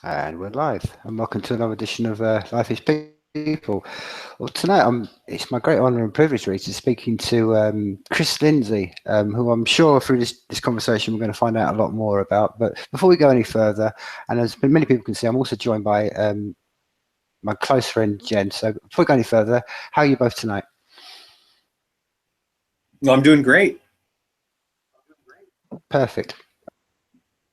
And we're live. And welcome to another edition of Life is People. Well, tonight it's my great honour and privilege really to speaking to Chris Lindsey, who I'm sure through this conversation we're going to find out a lot more about. But before we go any further, and as many people can see, I'm also joined by my close friend Jen. So before we go any further, how are you both tonight? Well, I'm doing great. Perfect.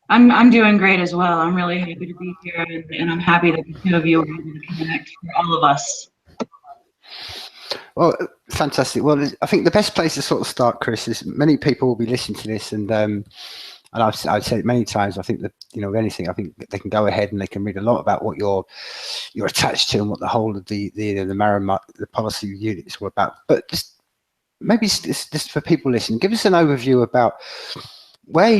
I'm doing great as well. I'm really happy to be here, and I'm happy that the two of you are able to connect for all of us. Well, fantastic. Well, I think the best place to sort of start, Chris, is many people will be listening to this, and I've said it many times. I think that anything, I think they can go ahead and they can read a lot about what you're attached to and what the whole of the marijuana, the policy unit is all about. But just maybe just for people listening, give us an overview about where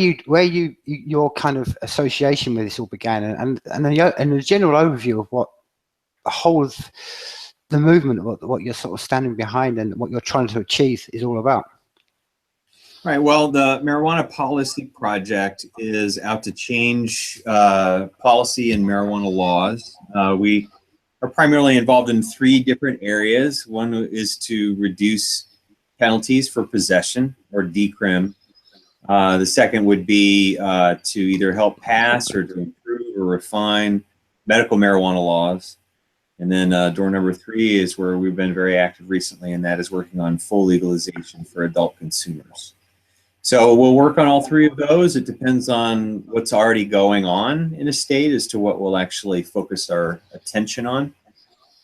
your kind of association with this all began, and a general overview of what the whole of the movement, what you're sort of standing behind and what you're trying to achieve is all about. Right. Well, the Marijuana Policy Project is out to change policy and marijuana laws. We are primarily involved in 3 different areas. One is to reduce penalties for possession or decrim. The second would be to either help pass or to improve or refine medical marijuana laws. And then door number 3 is where we've been very active recently, and that is working on full legalization for adult consumers. So we'll work on all 3 of those. It depends on what's already going on in a state as to what we'll actually focus our attention on.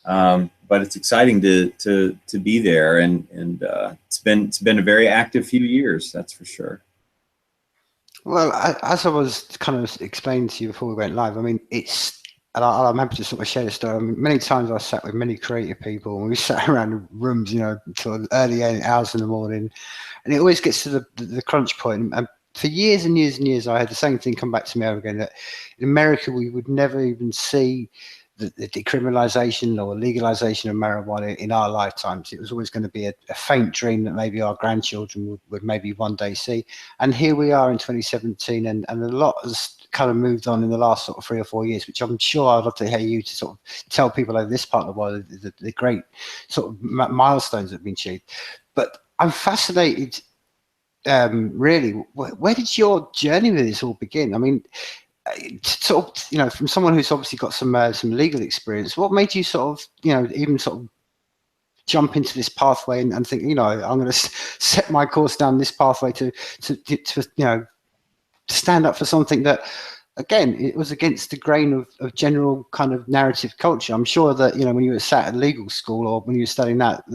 But it's exciting to be there, and it's been a very active few years, that's for sure. Well, as I was kind of explaining to you before we went live, I mean, and I'm happy to sort of share the story. I mean, many times I sat with many creative people, and we sat around rooms, until early hours in the morning, and it always gets to the crunch point. And for years and years and years, I had the same thing come back to me over again, that in America we would never even see the decriminalization or legalization of marijuana in our lifetimes. It was always going to be a faint dream that maybe our grandchildren would maybe one day see. And here we are in 2017, and a lot has kind of moved on in the last sort of 3 or 4 years, which I'm sure I'd love to hear you to sort of tell people over this part of the world the great sort of milestones that have been achieved. But I'm fascinated, really, where did your journey with this all begin? I mean, sort of, from someone who's obviously got some legal experience, what made you sort of, even sort of jump into this pathway and think, I'm going to set my course down this pathway to stand up for something that, again, it was against the grain of general kind of narrative culture. I'm sure that, when you were sat at legal school or when you were studying that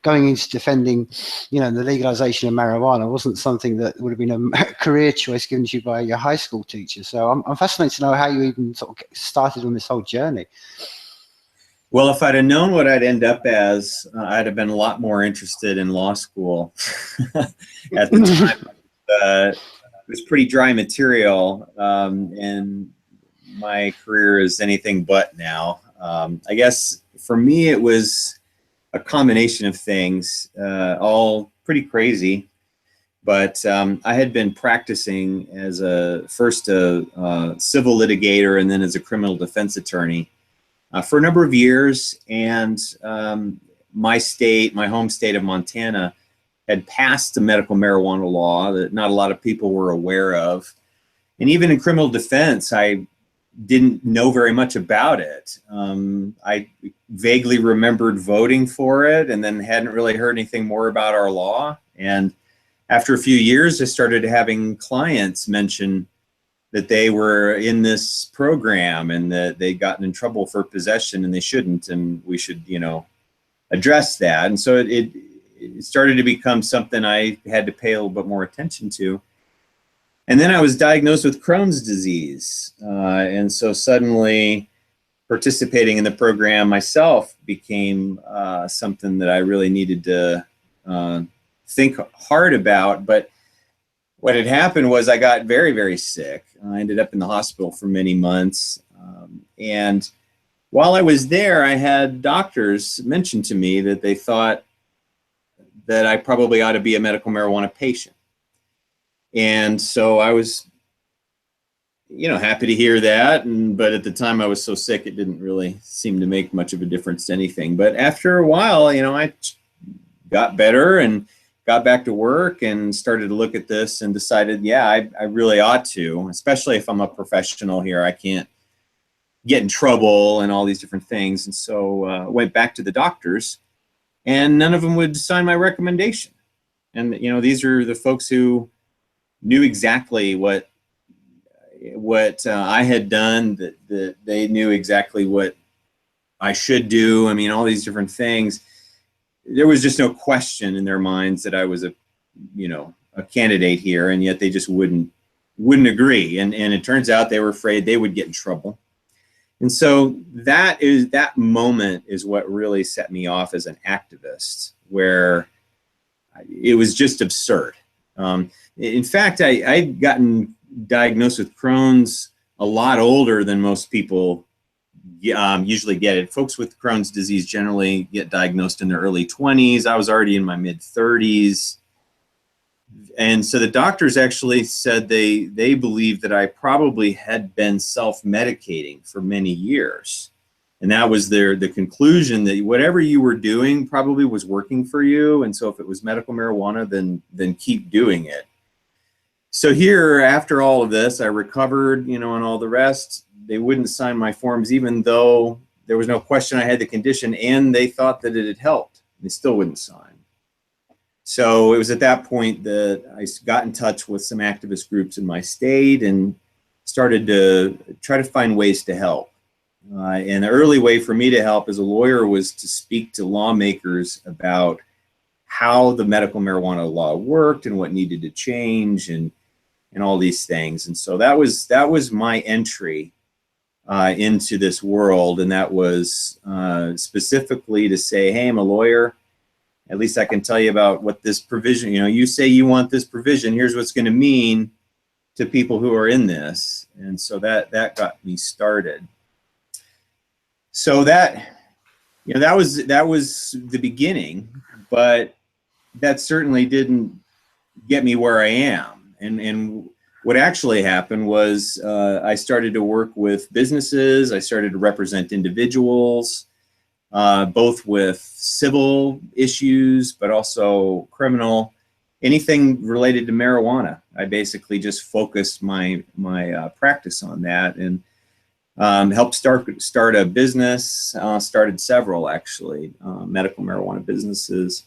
going into defending, the legalization of marijuana wasn't something that would have been a career choice given to you by your high school teacher. So I'm fascinated to know how you even sort of started on this whole journey. Well, if I'd have known what I'd end up as, I'd have been a lot more interested in law school at the time. It was pretty dry material, and my career is anything but now. I guess for me it was a combination of things, all pretty crazy. But I had been practicing as first a civil litigator and then as a criminal defense attorney for a number of years. And my home state of Montana, had passed a medical marijuana law that not a lot of people were aware of. And even in criminal defense, I didn't know very much about it. I vaguely remembered voting for it and then hadn't really heard anything more about our law. And after a few years, I started having clients mention that they were in this program and that they'd gotten in trouble for possession and they shouldn't, and we should, address that. And so it started to become something I had to pay a little bit more attention to. And then I was diagnosed with Crohn's disease. And so suddenly participating in the program myself became something that I really needed to think hard about. But what had happened was I got very, very sick. I ended up in the hospital for many months. And while I was there, I had doctors mention to me that they thought that I probably ought to be a medical marijuana patient. And so I was, happy to hear that. But at the time I was so sick, it didn't really seem to make much of a difference to anything. But after a while, I got better and got back to work and started to look at this and decided, yeah, I really ought to, especially if I'm a professional here. I can't get in trouble and all these different things. And so went back to the doctors, and none of them would sign my recommendation. And these are the folks who knew exactly what I had done, that they knew exactly what I should do. I mean, all these different things. There was just no question in their minds that I was a candidate here, and yet they just wouldn't agree. And it turns out they were afraid they would get in trouble. And so that moment is what really set me off as an activist, where it was just absurd. In fact, I'd gotten diagnosed with Crohn's a lot older than most people usually get it. Folks with Crohn's disease generally get diagnosed in their early 20s. I was already in my mid 30s. And so the doctors actually said they believed that I probably had been self-medicating for many years. And that was the conclusion, that whatever you were doing probably was working for you. And so if it was medical marijuana, then keep doing it. So here, after all of this, I recovered, and all the rest. They wouldn't sign my forms, even though there was no question I had the condition, and they thought that it had helped. They still wouldn't sign. So it was at that point that I got in touch with some activist groups in my state and started to try to find ways to help. And the early way for me to help as a lawyer was to speak to lawmakers about how the medical marijuana law worked and what needed to change and all these things. And so that was my entry into this world. And that was specifically to say, hey, I'm a lawyer. At least I can tell you about what this provision, you say you want this provision, here's what's going to mean to people who are in this. And so that got me started. So that was the beginning, but that certainly didn't get me where I am. And what actually happened was I started to work with businesses. I started to represent individuals, both with civil issues, but also criminal, anything related to marijuana. I basically just focused my practice on that, and helped start a business, started several actually, medical marijuana businesses.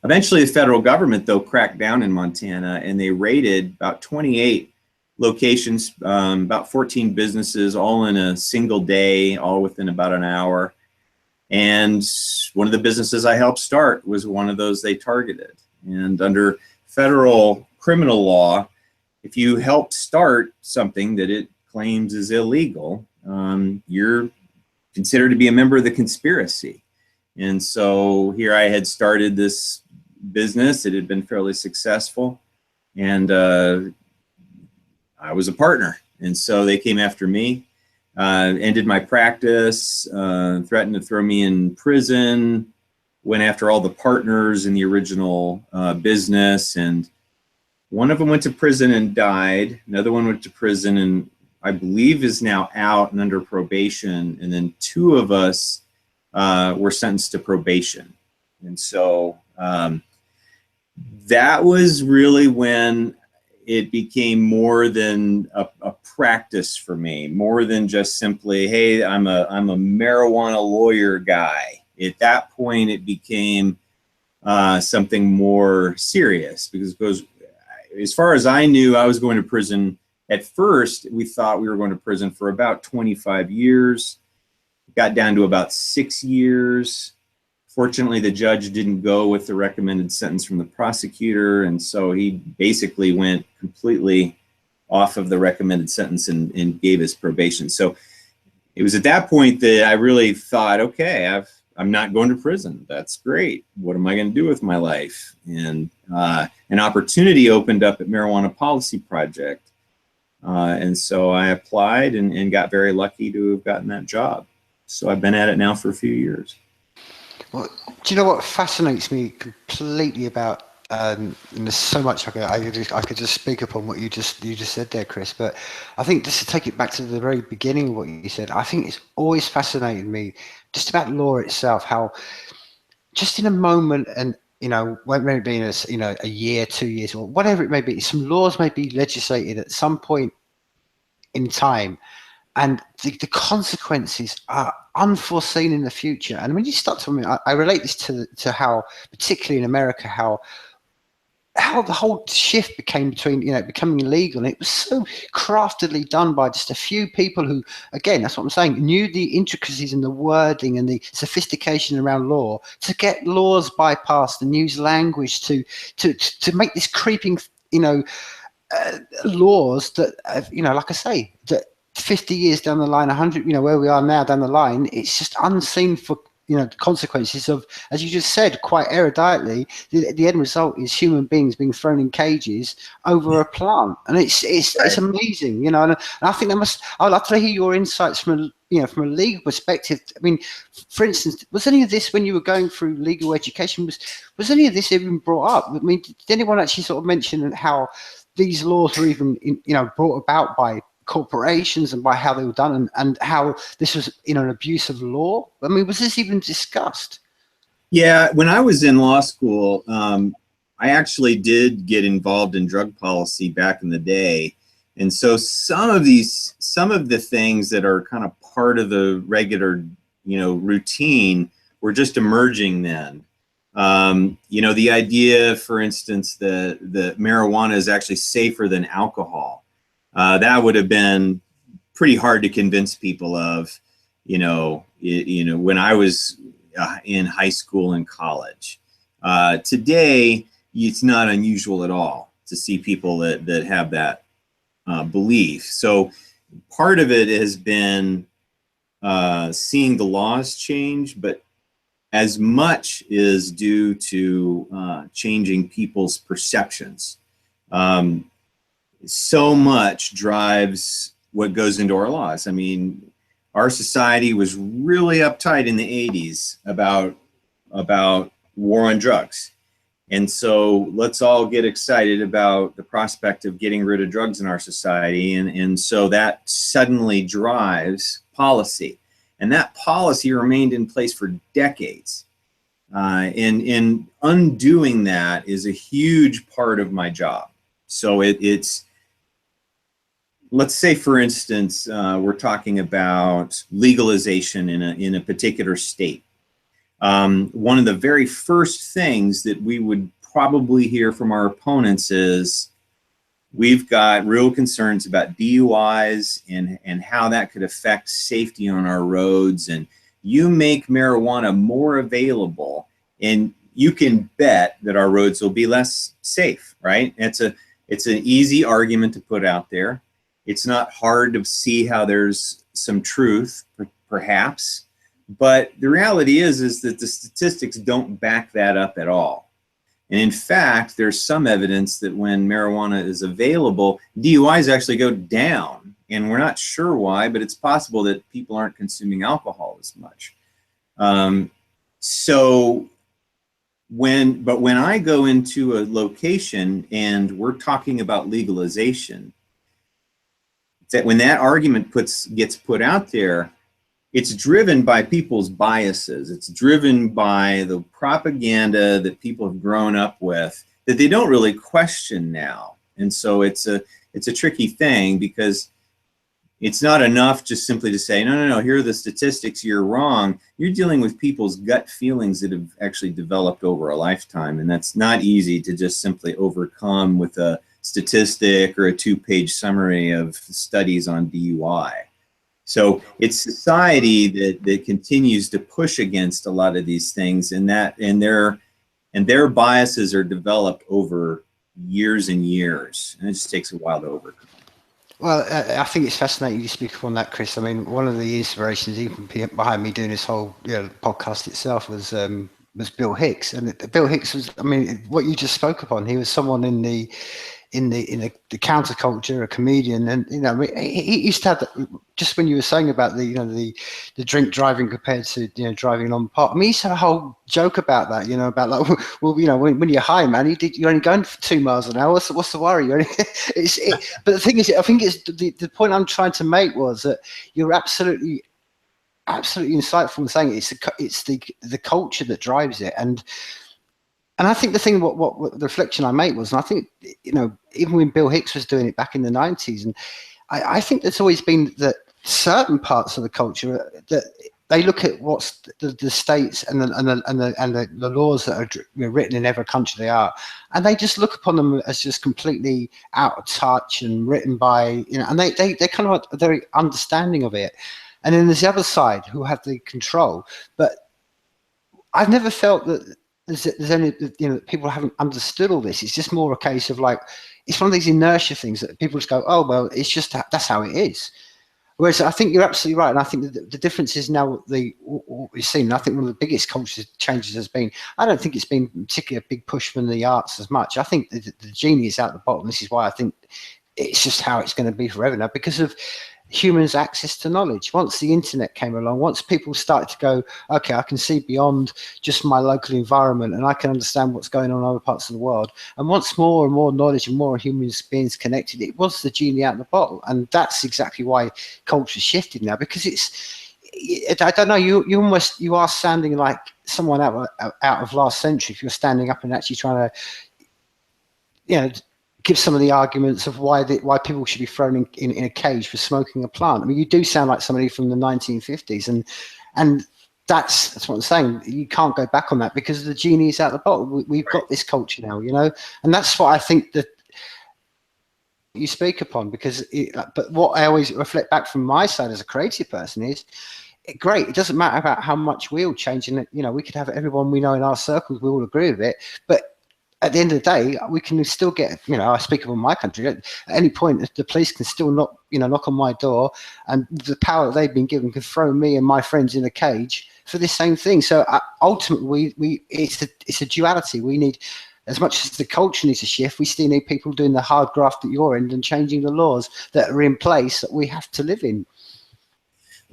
Eventually the federal government though cracked down in Montana, and they raided about 28 locations, about 14 businesses, all in a single day, all within about an hour. And one of the businesses I helped start was one of those they targeted. And under federal criminal law, if you help start something that it claims is illegal, you're considered to be a member of the conspiracy. And so here I had started this business. It had been fairly successful, and I was a partner. And so they came after me, ended my practice, threatened to throw me in prison, went after all the partners in the original business. And one of them went to prison and died. Another one went to prison and I believe is now out and under probation. And then two of us were sentenced to probation. And so that was really when it became more than a practice for me, more than just simply, hey, I'm a marijuana lawyer guy. At that point, it became something more serious, because as far as I knew, I was going to prison. At first, we thought we were going to prison for about 25 years. Got down to about 6 years. Fortunately, the judge didn't go with the recommended sentence from the prosecutor, and so he basically went completely off of the recommended sentence and gave us probation. So it was at that point that I really thought, okay, I'm not going to prison. That's great. What am I going to do with my life? And an opportunity opened up at Marijuana Policy Project. And so I applied and got very lucky to have gotten that job. So I've been at it now for a few years. Well, do you know what fascinates me completely about and there's so much I could just speak upon what you just said there, Chris. But I think just to take it back to the very beginning of what you said, I think it's always fascinated me just about law itself, how just in a moment, and whether it be in a year, 2 years, or whatever it may be, some laws may be legislated at some point in time, and the consequences are unforeseen in the future. And when you start to, I relate this to how, particularly in America, how the whole shift became between, becoming illegal, and it was so craftily done by just a few people who, again, that's what I'm saying, knew the intricacies and the wording and the sophistication around law to get laws bypassed and use language to make this creeping, laws that, like I say, that 50 years down the line, 100, where we are now down the line, it's just unseen for, the consequences of, as you just said, quite eruditely, the end result is human beings being thrown in cages over a plant. And it's amazing, and I think I'd like to hear your insights from a legal perspective. I mean, for instance, was any of this, when you were going through legal education, was any of this even brought up? I mean, did anyone actually sort of mention how these laws were even, brought about by corporations and by how they were done, and how this was an abuse of law? I mean, was this even discussed? Yeah, when I was in law school, I actually did get involved in drug policy back in the day. And so some of the things that are kind of part of the regular, routine were just emerging then. The idea, for instance, that marijuana is actually safer than alcohol. That would have been pretty hard to convince people of, when I was in high school and college. Today, it's not unusual at all to see people that have that belief. So part of it has been seeing the laws change, but as much is due to changing people's perceptions. So much drives what goes into our laws. I mean, our society was really uptight in the 80s about war on drugs. And so let's all get excited about the prospect of getting rid of drugs in our society. And so that suddenly drives policy. And that policy remained in place for decades. And undoing that is a huge part of my job. So it's, let's say, for instance, we're talking about legalization in a particular state. One of the very first things that we would probably hear from our opponents is, we've got real concerns about DUIs and how that could affect safety on our roads. And you make marijuana more available, and you can bet that our roads will be less safe, right? It's an easy argument to put out there. It's not hard to see how there's some truth, perhaps. But the reality is that the statistics don't back that up at all. And in fact, there's some evidence that when marijuana is available, DUIs actually go down. And we're not sure why, but it's possible that people aren't consuming alcohol as much. When I go into a location and we're talking about legalization, that when that argument gets put out there, it's driven by people's biases. It's driven by the propaganda that people have grown up with that they don't really question now. And so it's a tricky thing, because it's not enough just simply to say, no, here are the statistics, you're wrong. You're dealing with people's gut feelings that have actually developed over a lifetime. And that's not easy to just simply overcome with a statistic or a 2-page summary of studies on DUI. So it's society that continues to push against a lot of these things, and their biases are developed over years and years, and it just takes a while to overcome. Well, I think it's fascinating you speak upon that, Chris. I mean, one of the inspirations even behind me doing this whole podcast itself was Bill Hicks. And Bill Hicks was, I mean, what you just spoke upon, he was someone in the in the counterculture, a comedian, and he used to have that, just when you were saying about the drink driving compared to driving on pot. I mean, he used to have a whole joke about that, about like, well, when you're high, man, you're only going for 2 miles an hour. What's the worry? But the thing is, I think it's the point I'm trying to make was that you're absolutely insightful in saying it's the culture that drives it. And I think the thing, what the reflection I made was, and I think, even when Bill Hicks was doing it back in the 90s, and I think there's always been that certain parts of the culture that they look at what's the states and the laws that are written in every country they are, and they just look upon them as just completely out of touch and written by, and they kind of are very understanding of it. And then there's the other side who have the control. But I've never felt that there's any, people haven't understood all this. It's just more a case of like, it's one of these inertia things that people just go, oh, well, it's just, that's how it is. Whereas I think you're absolutely right. And I think that the difference is now what we've seen. I think one of the biggest culture changes has been, I don't think it's been particularly a big push from the arts as much. I think the genie is out the bottom. This is why I think it's just how it's going to be forever now, because of humans' access to knowledge. Once the internet came along, once people started to go, okay, I can see beyond just my local environment and I can understand what's going on in other parts of the world. And once more and more knowledge and more humans being connected, it was the genie out of the bottle. And that's exactly why culture shifted now, because I don't know, you are sounding like someone out of last century if you're standing up and actually trying to, give some of the arguments of why people should be thrown in a cage for smoking a plant. I mean, you do sound like somebody from the 1950s, and that's what I'm saying. You can't go back on that because the genie is out the bottle. We've got this culture now, and that's what I think that you speak upon. But what I always reflect back from my side as a creative person is, great. It doesn't matter about how much we all change, and we could have everyone we know in our circles. We all agree with it, but at the end of the day, we can still get, I speak about my country, at any point, the police can still knock on my door, and the power that they've been given can throw me and my friends in a cage for this same thing. So ultimately, it's a duality. We need, as much as the culture needs to shift, we still need people doing the hard graft at your end and changing the laws that are in place that we have to live in.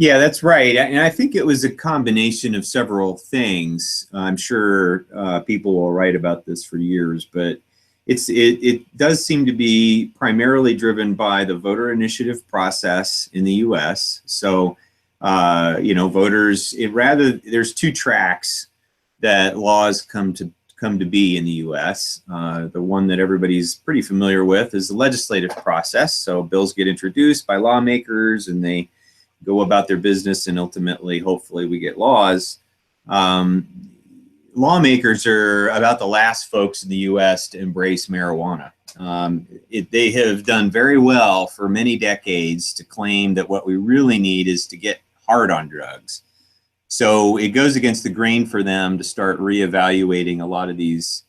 Yeah, that's right. And I think it was a combination of several things. I'm sure people will write about this for years, but it does seem to be primarily driven by the voter initiative process in the U.S. So, voters, there's two tracks that laws come to be in the U.S. The one that everybody's pretty familiar with is the legislative process. So bills get introduced by lawmakers and they go about their business, and ultimately, hopefully, we get laws. Lawmakers are about the last folks in the U.S. to embrace marijuana. They have done very well for many decades to claim that what we really need is to get hard on drugs. So it goes against the grain for them to start reevaluating a lot of these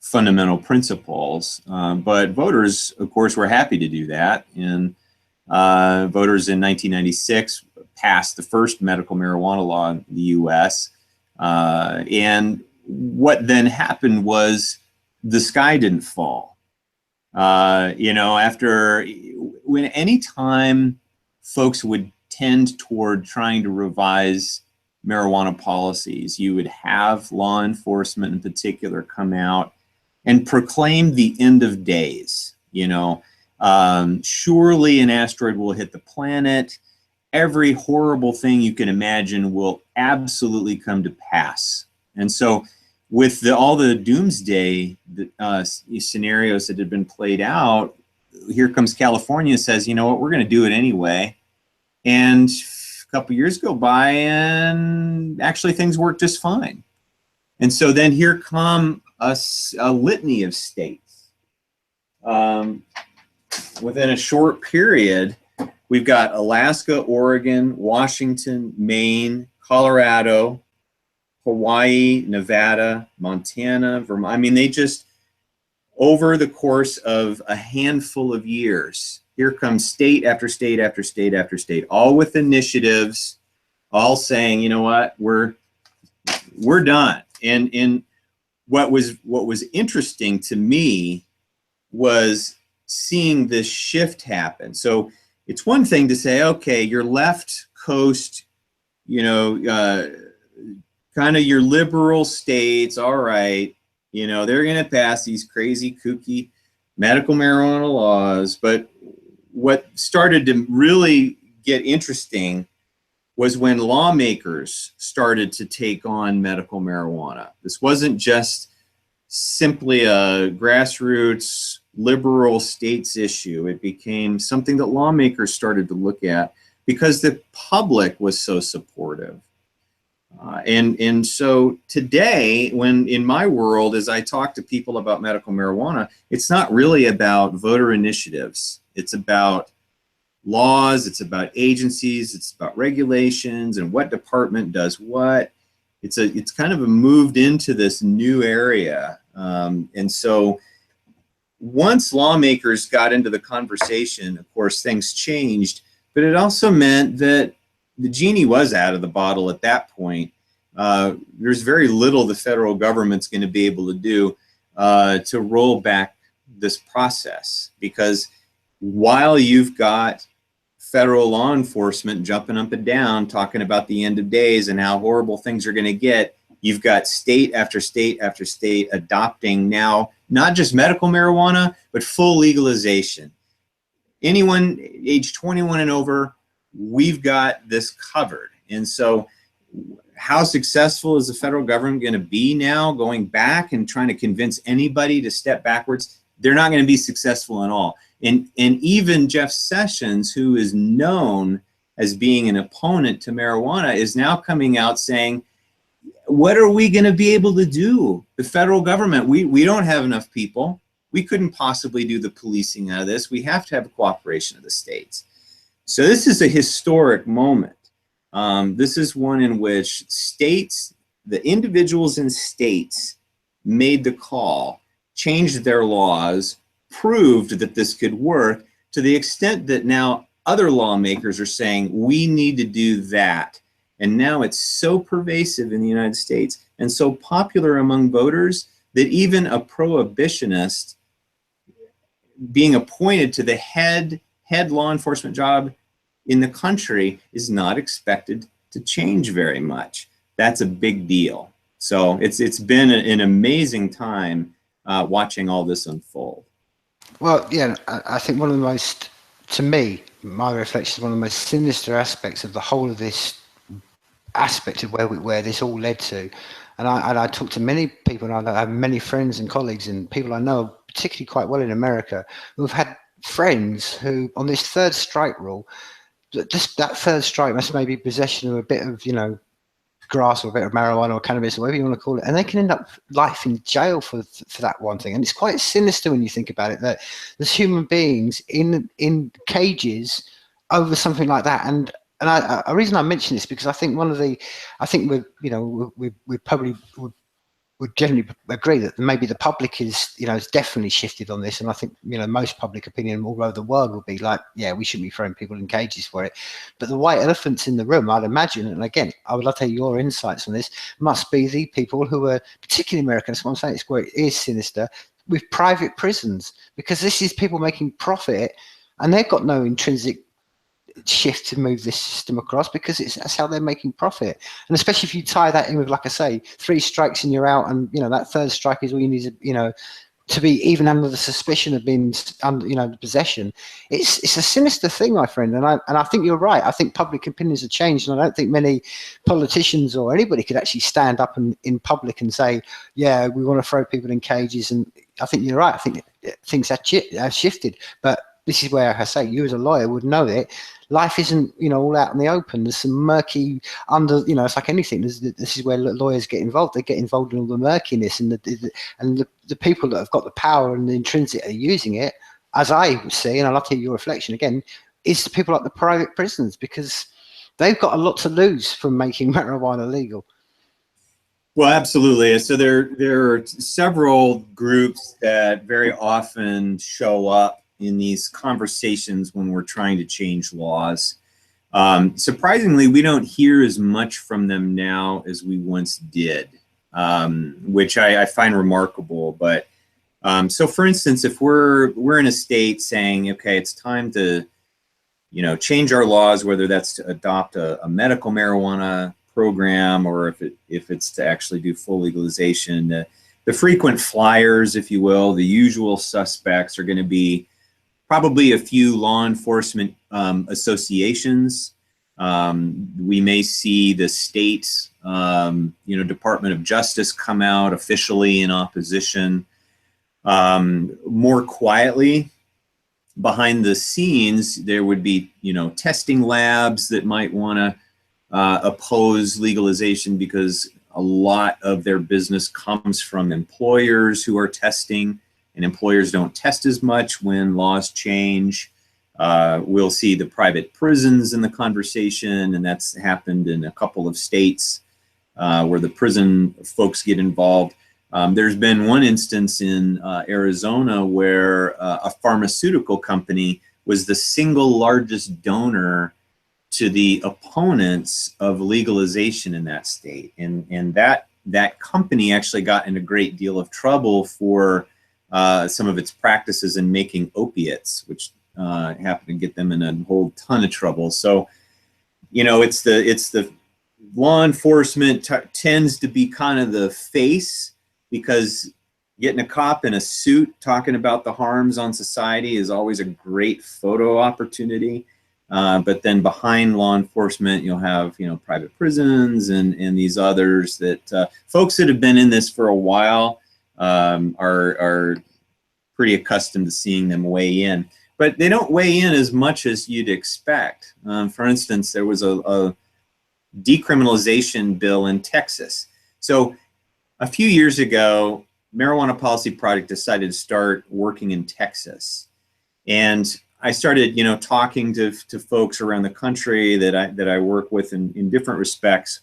fundamental principles. But voters, of course, were happy to do that. And voters in 1996 passed the first medical marijuana law in the U.S. And what then happened was the sky didn't fall. Any time folks would tend toward trying to revise marijuana policies, you would have law enforcement in particular come out and proclaim the end of days, surely an asteroid will hit the planet. Every horrible thing you can imagine will absolutely come to pass. And so with all the doomsday scenarios that had been played out, here comes California and says, you know what, we're going to do it anyway. And a couple years go by and actually things work just fine. And so then here come a litany of states. Within a short period, we've got Alaska, Oregon, Washington, Maine, Colorado, Hawaii, Nevada, Montana, Vermont. I mean, they just, over the course of a handful of years, here comes state after state after state after state, all with initiatives, all saying, you know what, we're done. And what was interesting to me was seeing this shift happen. So it's one thing to say, okay, your left coast, you know, kind of your liberal states, all right, you know, they're going to pass these crazy, kooky medical marijuana laws. But what started to really get interesting was when lawmakers started to take on medical marijuana. This wasn't just simply a grassroots liberal states issue. It became something that lawmakers started to look at because the public was so supportive. And so today, when in my world, as I talk to people about medical marijuana, it's not really about voter initiatives. It's about laws, it's about agencies, it's about regulations and what department does what. It's kind of moved into this new area. And so once lawmakers got into the conversation, of course, things changed, but it also meant that the genie was out of the bottle at that point. There's very little the federal government's going to be able to do to roll back this process, because while you've got federal law enforcement jumping up and down talking about the end of days and how horrible things are going to get, you've got state after state after state adopting now not just medical marijuana, but full legalization. Anyone age 21 and over, we've got this covered. And so how successful is the federal government going to be now going back and trying to convince anybody to step backwards? They're not going to be successful at all. And even Jeff Sessions, who is known as being an opponent to marijuana, is now coming out saying, what are we going to be able to do? The federal government, we don't have enough people. We couldn't possibly do the policing out of this. We have to have the cooperation of the states. So this is a historic moment. This is one in which states, the individuals in states made the call, changed their laws, proved that this could work, to the extent that now other lawmakers are saying, we need to do that. And now it's so pervasive in the United States and so popular among voters that even a prohibitionist being appointed to the head law enforcement job in the country is not expected to change very much. That's a big deal. So it's been an amazing time watching all this unfold. Well, yeah, I think one of the most, to me, my reflection is one of the most sinister aspects of the whole of this aspect of where this all led to. And I talk to many people, and I have many friends and colleagues and people I know particularly quite well in America who've had friends who, on this third strike rule, just that third strike must maybe possession of a bit of, you know, grass or a bit of marijuana or cannabis or whatever you want to call it, and they can end up life in jail for that one thing. And it's quite sinister when you think about it, that there's human beings in cages over something like that. And the reason I mention this because I think we probably would generally agree that maybe the public is definitely shifted on this, and I think most public opinion all over the world will be like, yeah, we shouldn't be throwing people in cages for it. But the white elephants in the room, I'd imagine, and again, I would love to hear your insights on this, must be the people who are particularly American. That's what I'm saying. It's where it is sinister with private prisons, because this is people making profit, and they've got no intrinsic shift to move this system across, because that's how they're making profit. And especially if you tie that in with, like I say, 3 strikes and you're out, and that third strike is all you need to be even under the suspicion of being under possession. It's a sinister thing, my friend, and I think you're right. I think public opinions have changed, and I don't think many politicians or anybody could actually stand up in public and say, yeah, we want to throw people in cages. And I think you're right. I think things have shifted, but this is where I say, you as a lawyer would know it. Life isn't, all out in the open. There's some murky it's like anything. This is where lawyers get involved. They get involved in all the murkiness, and the people that have got the power and the intrinsic are using it, as I see, and I'd love to hear your reflection again, is the people like the private prisons, because they've got a lot to lose from making marijuana legal. Well, absolutely. So there are several groups that very often show up in these conversations when we're trying to change laws. Surprisingly, we don't hear as much from them now as we once did, which I find remarkable. But So for instance, if we're in a state saying, okay, it's time to, change our laws, whether that's to adopt a medical marijuana program or if it's to actually do full legalization, the frequent flyers, if you will, the usual suspects are going to be probably a few law enforcement associations. We may see the state, Department of Justice come out officially in opposition. More quietly, behind the scenes, there would be, testing labs that might want to oppose legalization because a lot of their business comes from employers who are testing, and employers don't test as much when laws change. We'll see the private prisons in the conversation, and that's happened in a couple of states where the prison folks get involved. There's been one instance in Arizona where a pharmaceutical company was the single largest donor to the opponents of legalization in that state. And that company actually got in a great deal of trouble for some of its practices in making opiates, which happened to get them in a whole ton of trouble. So, it's the law enforcement tends to be kind of the face, because getting a cop in a suit talking about the harms on society is always a great photo opportunity. But then behind law enforcement, you'll have, private prisons and these others that folks that have been in this for a while are pretty accustomed to seeing them weigh in. But they don't weigh in as much as you'd expect. For instance, there was a decriminalization bill in Texas. So a few years ago, Marijuana Policy Project decided to start working in Texas. And I started, talking to folks around the country that I work with in different respects.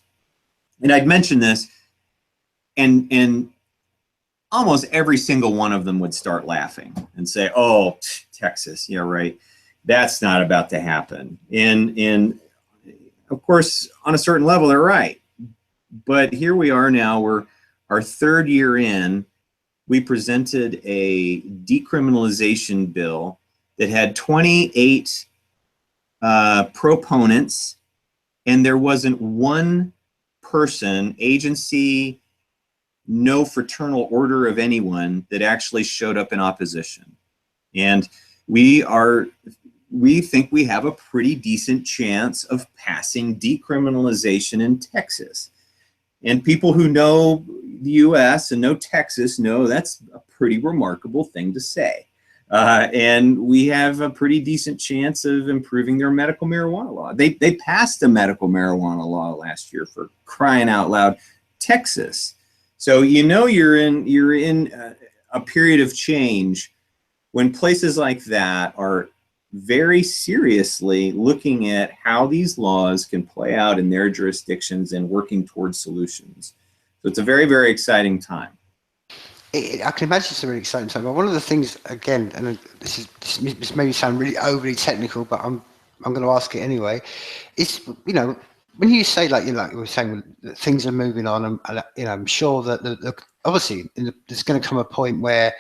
And I'd mention this, and almost every single one of them would start laughing and say, oh, Texas, yeah, right. That's not about to happen. And of course, on a certain level, they're right. But here we are now, we're our third year in, we presented a decriminalization bill that had 28 proponents, and there wasn't one person, agency, no fraternal order of anyone that actually showed up in opposition. And we think we have a pretty decent chance of passing decriminalization in Texas. And people who know the US and know Texas know that's a pretty remarkable thing to say. And we have a pretty decent chance of improving their medical marijuana law. They passed a medical marijuana law last year, for crying out loud. Texas. So you're in a period of change when places like that are very seriously looking at how these laws can play out in their jurisdictions and working towards solutions. So it's a very, very exciting time. I can imagine it's a really exciting time. But one of the things, again, and this may sound really overly technical, but I'm going to ask it anyway. Is when you say like you were saying that things are moving on, and I'm sure that obviously there's going to come a point where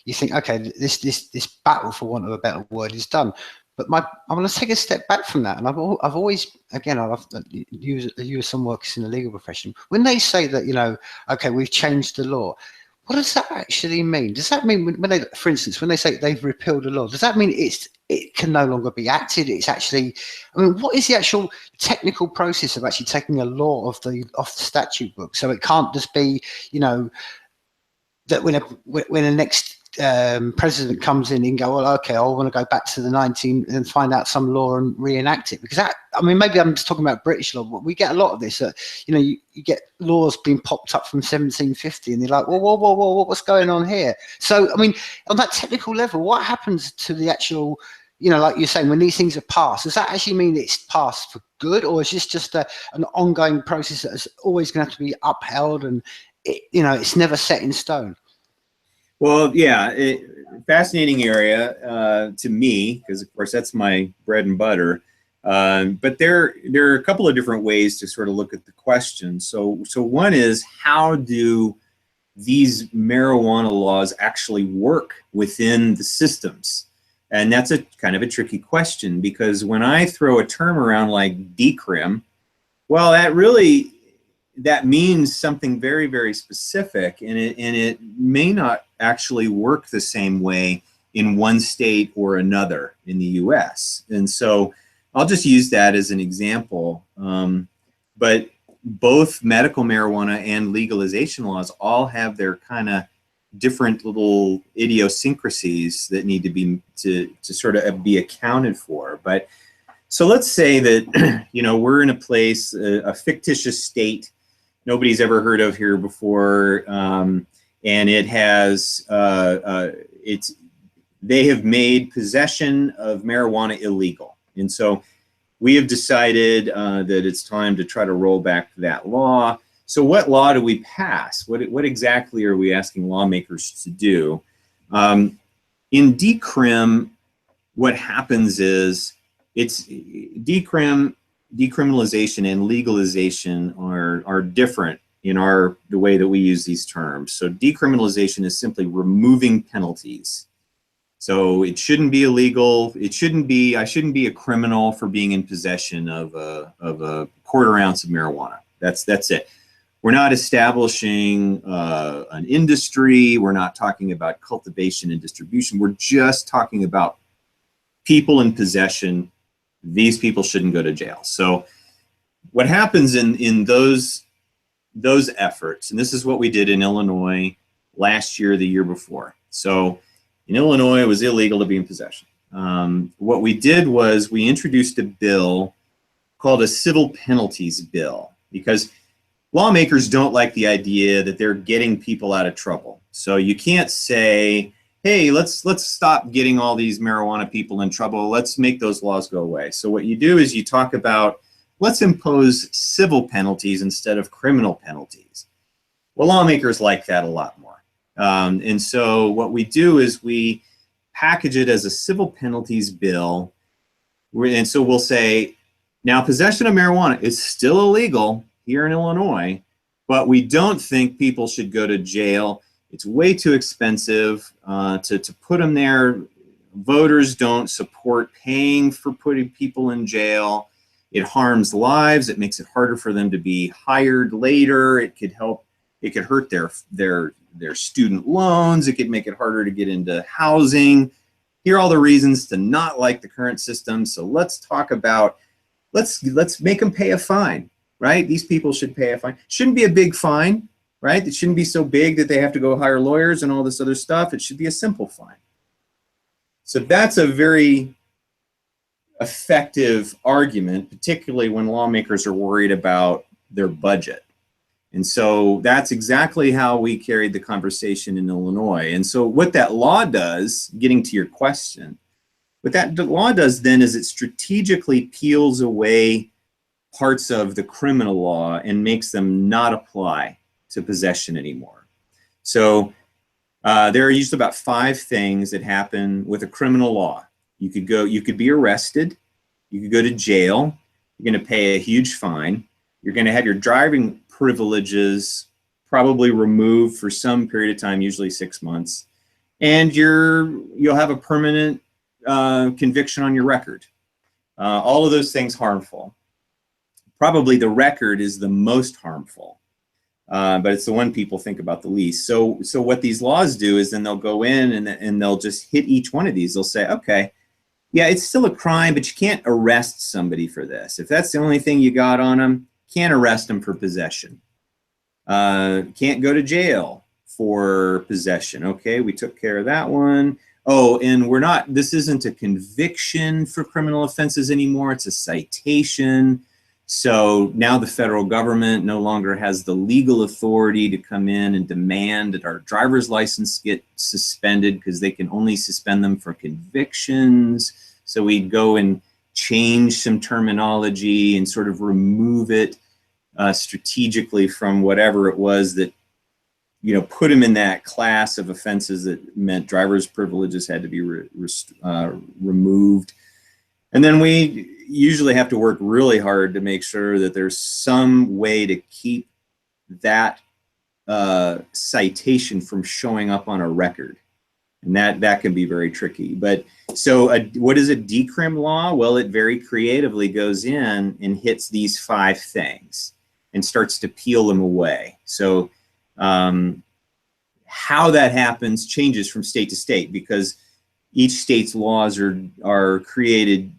you think, okay, this battle, for want of a better word, is done. But I want to take a step back from that, and I've always, again, I've you as someone works in the legal profession, when they say that okay, we've changed the law, what does that actually mean? Does that mean when they, for instance, when they say they've repealed a law, does that mean it can no longer be acted? It's actually, what is the actual technical process of actually taking a law off the statute book? So it can't just be, that when the next president comes in and go, well, okay, I want to go back to the 19 and find out some law and reenact it, because that, maybe I'm just talking about British law, but we get a lot of this. You get laws being popped up from 1750, and they're like, whoa, what's going on here? So, on that technical level, what happens to the actual, like you're saying, when these things are passed, does that actually mean it's passed for good, or is this just an ongoing process that is always going to have to be upheld, and it's never set in stone? Well, yeah, fascinating area to me, because of course that's my bread and butter. But there are a couple of different ways to sort of look at the question. So one is, how do these marijuana laws actually work within the systems? And that's a kind of a tricky question, because when I throw a term around like decrim, well, that means something very, very specific, and it may not actually work the same way in one state or another in the US. And so I'll just use that as an example. But both medical marijuana and legalization laws all have their kind of different little idiosyncrasies that need to be to sort of be accounted for. But so let's say that we're in a place, a fictitious state nobody's ever heard of here before, and it has they have made possession of marijuana illegal, and so we have decided that it's time to try to roll back that law. So what law do we pass? What exactly are we asking lawmakers to do? In decrim, what happens is it's decriminalization and legalization are different in the way that we use these terms. So decriminalization is simply removing penalties. So it shouldn't be illegal. I shouldn't be a criminal for being in possession of a quarter ounce of marijuana. That's it. We're not establishing an industry. We're not talking about cultivation and distribution. We're just talking about people in possession. These people shouldn't go to jail. So what happens in those efforts, and this is what we did in Illinois last year, the year before. So in Illinois, it was illegal to be in possession. What we did was we introduced a bill called a civil penalties bill, because lawmakers don't like the idea that they're getting people out of trouble. So you can't say, hey, let's stop getting all these marijuana people in trouble. Let's make those laws go away. So what you do is you talk about, let's impose civil penalties instead of criminal penalties. Well, lawmakers like that a lot more. And so what we do is we package it as a civil penalties bill. And so we'll say, now possession of marijuana is still illegal here in Illinois, but we don't think people should go to jail. It's way too expensive to put them there. Voters don't support paying for putting people in jail. It harms lives. It makes it harder for them to be hired later. It could hurt their student loans. It could make it harder to get into housing. Here are all the reasons to not like the current system. So let's talk about, let's make them pay a fine, right? These people should pay a fine. Shouldn't be a big fine, right? It shouldn't be so big that they have to go hire lawyers and all this other stuff. It should be a simple fine. So that's a very effective argument, particularly when lawmakers are worried about their budget. And so that's exactly how we carried the conversation in Illinois. And so what that law does, getting to your question, what that law does then is it strategically peels away parts of the criminal law and makes them not apply to possession anymore. So there are usually about 5 things that happen with a criminal law. You could be arrested, you could go to jail, you're going to pay a huge fine, you're going to have your driving privileges probably removed for some period of time, usually 6 months, and you'll have a permanent conviction on your record. All of those things harmful. Probably the record is the most harmful, but it's the one people think about the least. So what these laws do is then they'll go in and they'll just hit each one of these. They'll say, okay, yeah, it's still a crime, but you can't arrest somebody for this. If that's the only thing you got on them, can't arrest them for possession. Can't go to jail for possession. Okay, we took care of that one. Oh, and this isn't a conviction for criminal offenses anymore. It's a citation. So now the federal government no longer has the legal authority to come in and demand that our driver's license get suspended, because they can only suspend them for convictions. So we'd go and change some terminology and sort of remove it strategically from whatever it was that, put them in that class of offenses that meant driver's privileges had to be removed. And then we usually have to work really hard to make sure that there's some way to keep that citation from showing up on a record. And that can be very tricky. But so what is a decrim law? Well, it very creatively goes in and hits these 5 things and starts to peel them away. So how that happens changes from state to state, because each state's laws are created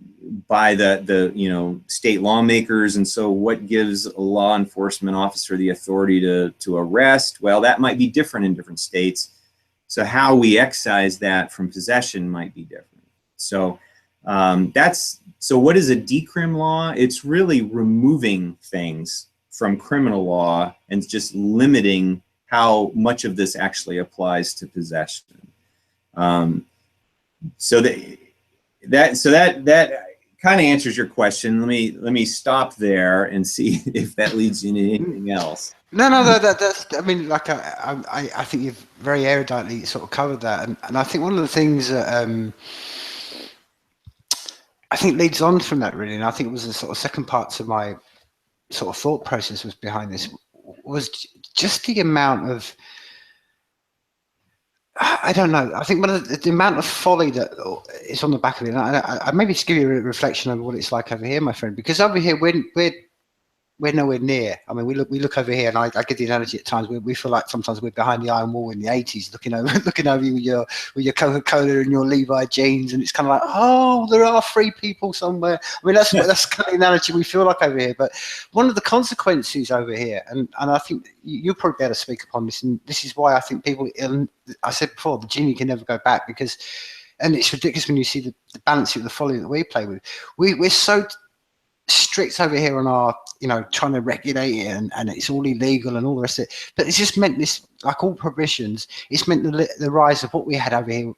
by the state lawmakers. And so what gives a law enforcement officer the authority to arrest? Well, that might be different in different states. So how we excise that from possession might be different. So so what is a decrim law? It's really removing things from criminal law and just limiting how much of this actually applies to possession. So that kind of answers your question. Let me stop there and see if that leads you into anything else. No, that's, I mean, like, I think you've very eruditely sort of covered that. And I think one of the things that I think leads on from that, really, and I think it was the sort of second part to my sort of thought process was behind this, was just the amount of, I don't know, I think one of the amount of folly that is on the back of it. And I maybe just give you a reflection of what it's like over here, my friend, because over here we're nowhere near. I mean, we look over here, and I get the analogy at times where we feel like sometimes we're behind the iron wall in the 80s, looking over you with your Coca-Cola and your Levi jeans, and it's kind of like, oh, there are free people somewhere. I mean, that's kind of the analogy we feel like over here. But one of the consequences over here, and I think you'll probably be able to speak upon this, and this is why I think people, I said before, the genie can never go back, because, and it's ridiculous when you see the balance with the folly that we play with. We're so strict over here on our, trying to regulate it, and it's all illegal and all the rest of it. But it's just meant this, like all prohibitions, it's meant the rise of what we had over here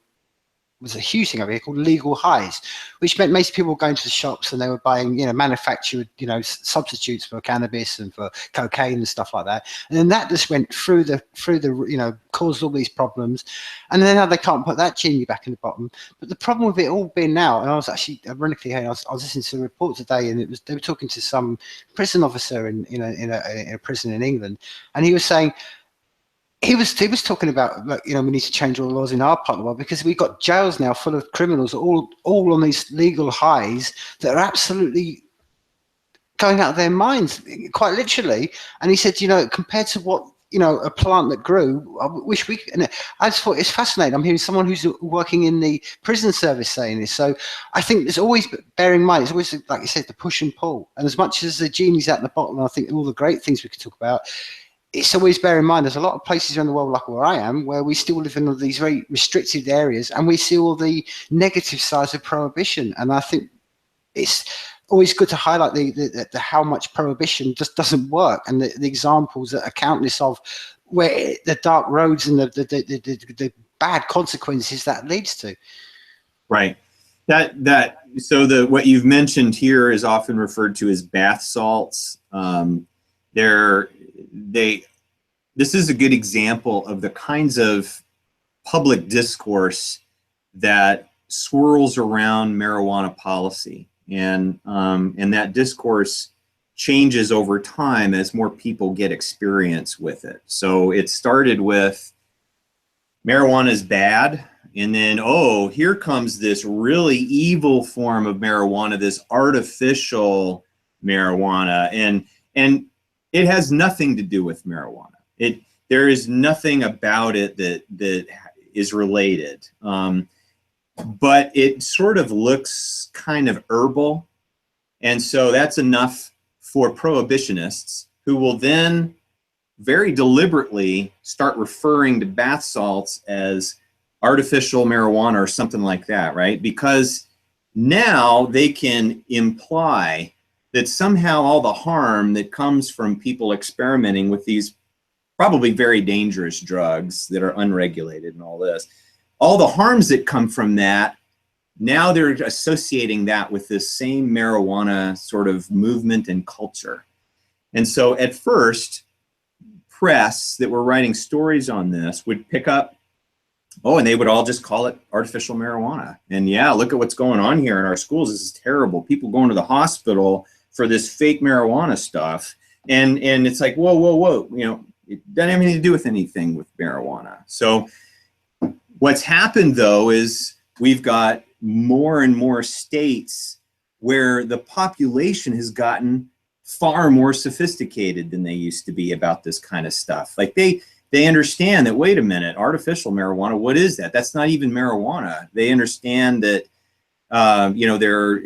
was a huge thing over here called legal highs, which meant most people were going to the shops and they were buying, manufactured, substitutes for cannabis and for cocaine and stuff like that. And then that just went through the, caused all these problems. And then now they can't put that genie back in the bottom. But the problem with it all being now, and I was actually, ironically, I was listening to a report today, and they were talking to some prison officer in a prison in England, and he was saying, he was talking about, like, we need to change all the laws in our part of the world, because we've got jails now full of criminals all on these legal highs that are absolutely going out of their minds, quite literally. And he said, compared to what, a plant that grew, I wish we, and I just thought it's fascinating. I'm hearing someone who's working in the prison service saying this. So I think there's always, bearing in mind, it's always, like you said, the push and pull. And as much as the genie's out in the bottle, and I think all the great things we could talk about, it's always bear in mind there's a lot of places around the world, like where I am, where we still live in these very restricted areas, and we see all the negative sides of prohibition. And I think it's always good to highlight the how much prohibition just doesn't work, and the examples that are countless of where the dark roads and the bad consequences that leads to. Right. So what you've mentioned here is often referred to as bath salts. This is a good example of the kinds of public discourse that swirls around marijuana policy, and that discourse changes over time as more people get experience with it. So it started with marijuana is bad, and then, oh, here comes this really evil form of marijuana, this artificial marijuana, and it has nothing to do with marijuana. There is nothing about it that is related, but it sort of looks kind of herbal, and so that's enough for prohibitionists, who will then very deliberately start referring to bath salts as artificial marijuana or something like that, right? Because now they can imply that somehow all the harm that comes from people experimenting with these probably very dangerous drugs that are unregulated and all this, all the harms that come from that, now they're associating that with this same marijuana sort of movement and culture. And so at first, press that were writing stories on this would pick up, oh, and they would all just call it artificial marijuana. And yeah, look at what's going on here in our schools. This is terrible. People going to the hospital for this fake marijuana stuff. And it's like, whoa. It doesn't have anything to do with anything with marijuana. So what's happened, though, is we've got more and more states where the population has gotten far more sophisticated than they used to be about this kind of stuff. Like they understand that, wait a minute, artificial marijuana, what is that? That's not even marijuana. They understand that, you know, there are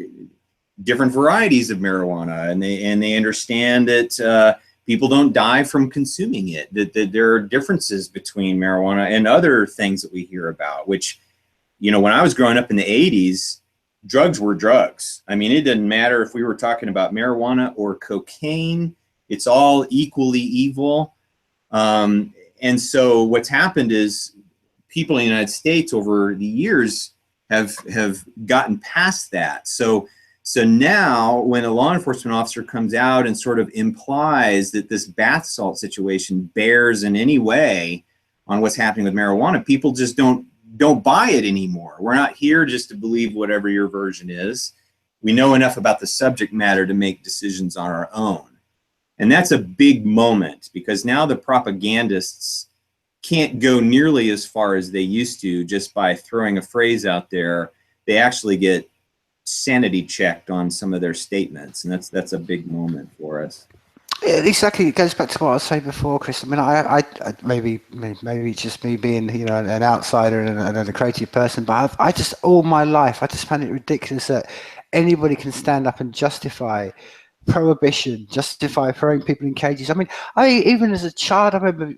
different varieties of marijuana, and they understand that people don't die from consuming it, that there are differences between marijuana and other things that we hear about, which, you know, when I was growing up in the 80s, drugs were drugs. I mean, it didn't matter if we were talking about marijuana or cocaine, it's all equally evil. And so what's happened is people in the United States over the years have gotten past that. So now when a law enforcement officer comes out and sort of implies that this bath salt situation bears in any way on what's happening with marijuana, people just don't buy it anymore. We're not here just to believe whatever your version is. We know enough about the subject matter to make decisions on our own. And that's a big moment, because now the propagandists can't go nearly as far as they used to just by throwing a phrase out there. They actually get sanity checked on some of their statements, and that's a big moment for us. Yeah, exactly. It goes back to what I was saying before, Chris. I mean, I maybe it's just me being, you know, an outsider and a creative person, but I just, all my life, I just find it ridiculous that anybody can stand up and justify prohibition, justify throwing people in cages. I mean, even as a child, I remember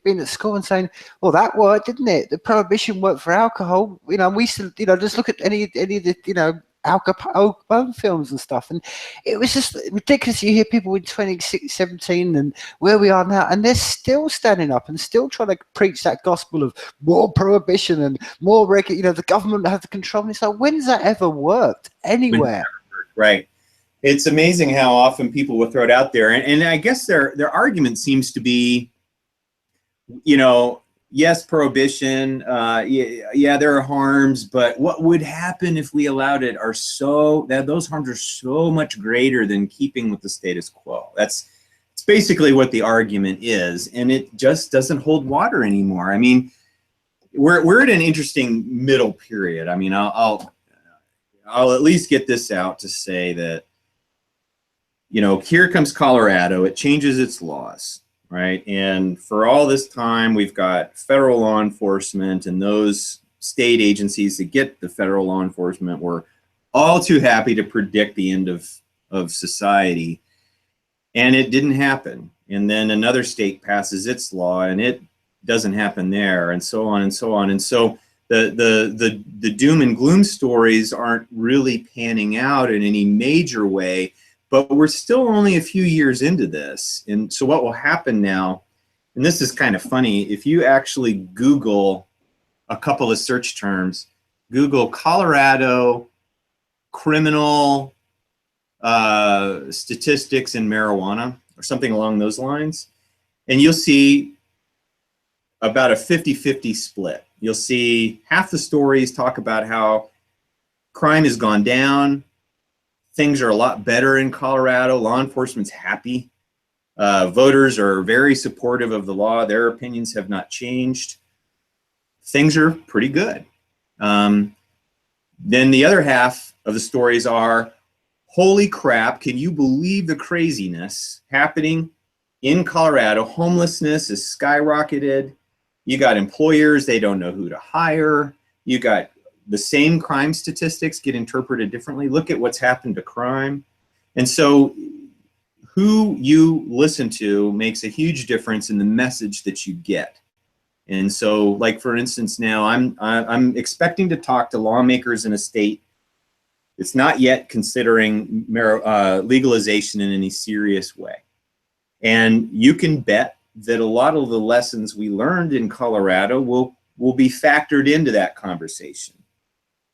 being at school and saying, well, that worked, didn't it? The prohibition worked for alcohol. You know, we still, you know, just look at any of the, you know, Al Capone films and stuff, and it was just ridiculous. You hear people in 2017 and where we are now, and they're still standing up and still trying to preach that gospel of more prohibition and more you know, the government have the control. And it's like, when's that ever worked anywhere? Right. It's amazing how often people will throw it out there, and I guess their argument seems to be, you know, yes, prohibition, yeah, there are harms, but what would happen if we allowed it those harms are so much greater than keeping with the status quo. It's basically what the argument is, and it just doesn't hold water anymore. I mean, we're at an interesting middle period. I mean, I'll at least get this out to say that, you know, here comes Colorado, it changes its laws. Right. And for all this time, we've got federal law enforcement, and those state agencies that get the federal law enforcement were all too happy to predict the end of society. And it didn't happen. And then another state passes its law and it doesn't happen there, and so on and so on. And so the doom and gloom stories aren't really panning out in any major way. But we're still only a few years into this. And so what will happen now, and this is kind of funny, if you actually Google a couple of search terms, Google Colorado criminal statistics in marijuana or something along those lines, and you'll see about a 50-50 split. You'll see half the stories talk about how crime has gone down, things are a lot better in Colorado, law enforcement's happy, voters are very supportive of the law, their opinions have not changed, things are pretty good. Then the other half of the stories are, holy crap, can you believe the craziness happening in Colorado? Homelessness has skyrocketed. You got employers, they don't know who to hire. You got the same crime statistics get interpreted differently. Look at what's happened to crime. And so who you listen to makes a huge difference in the message that you get. And so, like, for instance, now I'm expecting to talk to lawmakers in a state that's not yet considering legalization in any serious way. And you can bet that a lot of the lessons we learned in Colorado will be factored into that conversation.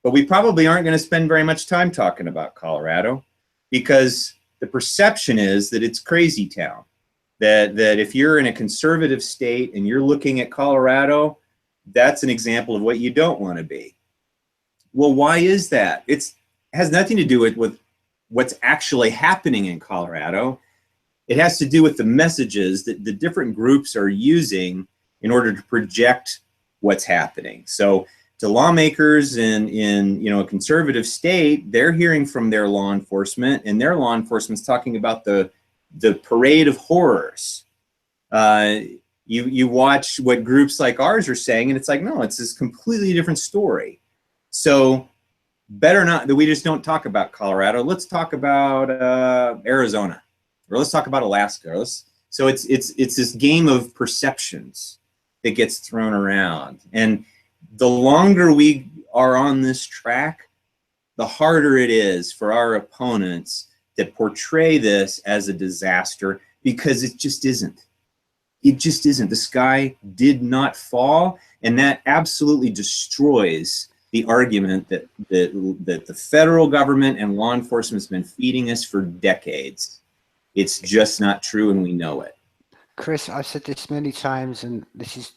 But we probably aren't going to spend very much time talking about Colorado, because the perception is that it's crazy town. That if you're in a conservative state and you're looking at Colorado, that's an example of what you don't want to be. Well, why is that? It has nothing to do with what's actually happening in Colorado. It has to do with the messages that the different groups are using in order to project what's happening. So to lawmakers in a conservative state, they're hearing from their law enforcement, and their law enforcement's talking about the parade of horrors. You watch what groups like ours are saying, and it's like, no, it's this completely different story. So better not that we just don't talk about Colorado. Let's talk about Arizona, or let's talk about Alaska. So it's this game of perceptions that gets thrown around, and the longer we are on this track, the harder it is for our opponents to portray this as a disaster, because it just isn't. It just isn't. The sky did not fall, and that absolutely destroys the argument that the federal government and law enforcement has been feeding us for decades. It's just not true, and we know it. Chris, I've said this many times, and this is,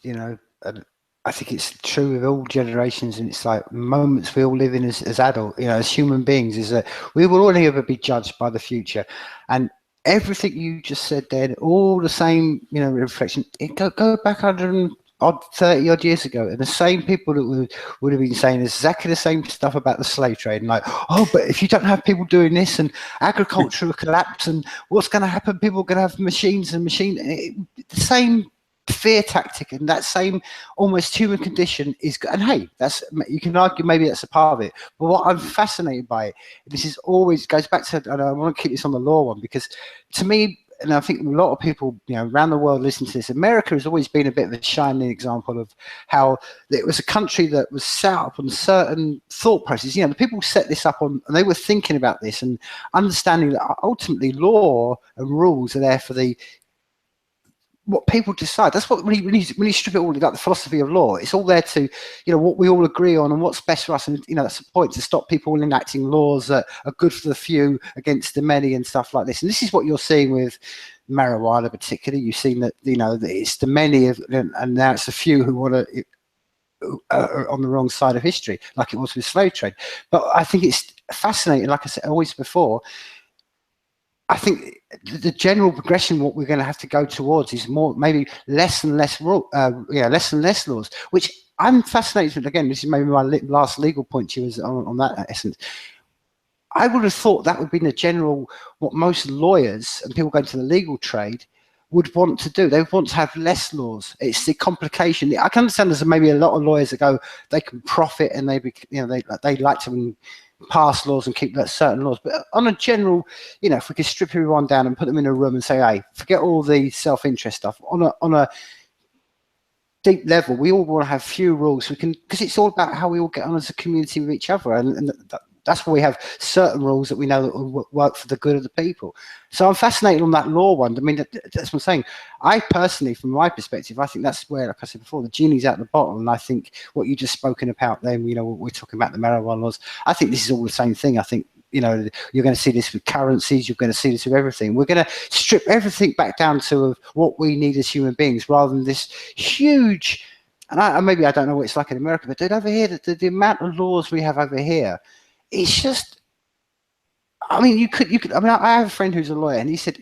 I think it's true with all generations, and it's like moments we all live in as adults, as human beings, is that we will only ever be judged by the future. And everything you just said there, all the same, reflection, go back 30 odd years ago, and the same people that would have been saying exactly the same stuff about the slave trade, and like, oh, but if you don't have people doing this, and agriculture will collapse, and what's going to happen, people are going to have the same fear tactic, and that same almost human condition is, and hey, you can argue maybe that's a part of it, but what I'm fascinated by, this is always goes back to, and I want to keep this on the law one, because to me, and I think a lot of people, around the world listen to this, America has always been a bit of a shining example of how it was a country that was set up on certain thought processes. The people set this up on, and they were thinking about this and understanding that ultimately law and rules are there for what people decide. That's what when you strip it all, like the philosophy of law, it's all there to, what we all agree on and what's best for us. And that's the point, to stop people enacting laws that are good for the few against the many and stuff like this. And this is what you're seeing with marijuana, particularly. You've seen that that it's the many and now it's the few who want to are on the wrong side of history, like it was with slave trade. But I think it's fascinating. Like I said always before, I think the general progression, what we're going to have to go towards, is more, maybe less and less laws, which I'm fascinated with. Again, this is maybe my last legal point to you is on that essence. I would have thought that would be the general, what most lawyers and people going to the legal trade would want to do. They would want to have less laws. It's the complication. I can understand there's maybe a lot of lawyers that go, they can profit and they like to pass laws and keep certain laws, but on a general, if we could strip everyone down and put them in a room and say, hey, forget all the self-interest stuff, on a deep level, we all want to have few rules, because it's all about how we all get on as a community with each other, and that's why we have certain rules that we know that will work for the good of the people. So I'm fascinated on that law one. I mean, that's what I'm saying. I personally, from my perspective, I think that's where, like I said before, the genie's out the bottle. And I think what you just spoken about then, we're talking about the marijuana laws. I think this is all the same thing. I think, you're going to see this with currencies. You're going to see this with everything. We're going to strip everything back down to what we need as human beings, rather than this huge, and maybe I don't know what it's like in America, but dude, over here, the amount of laws we have over here, it's just, I mean, you could, I mean, I have a friend who's a lawyer, and he said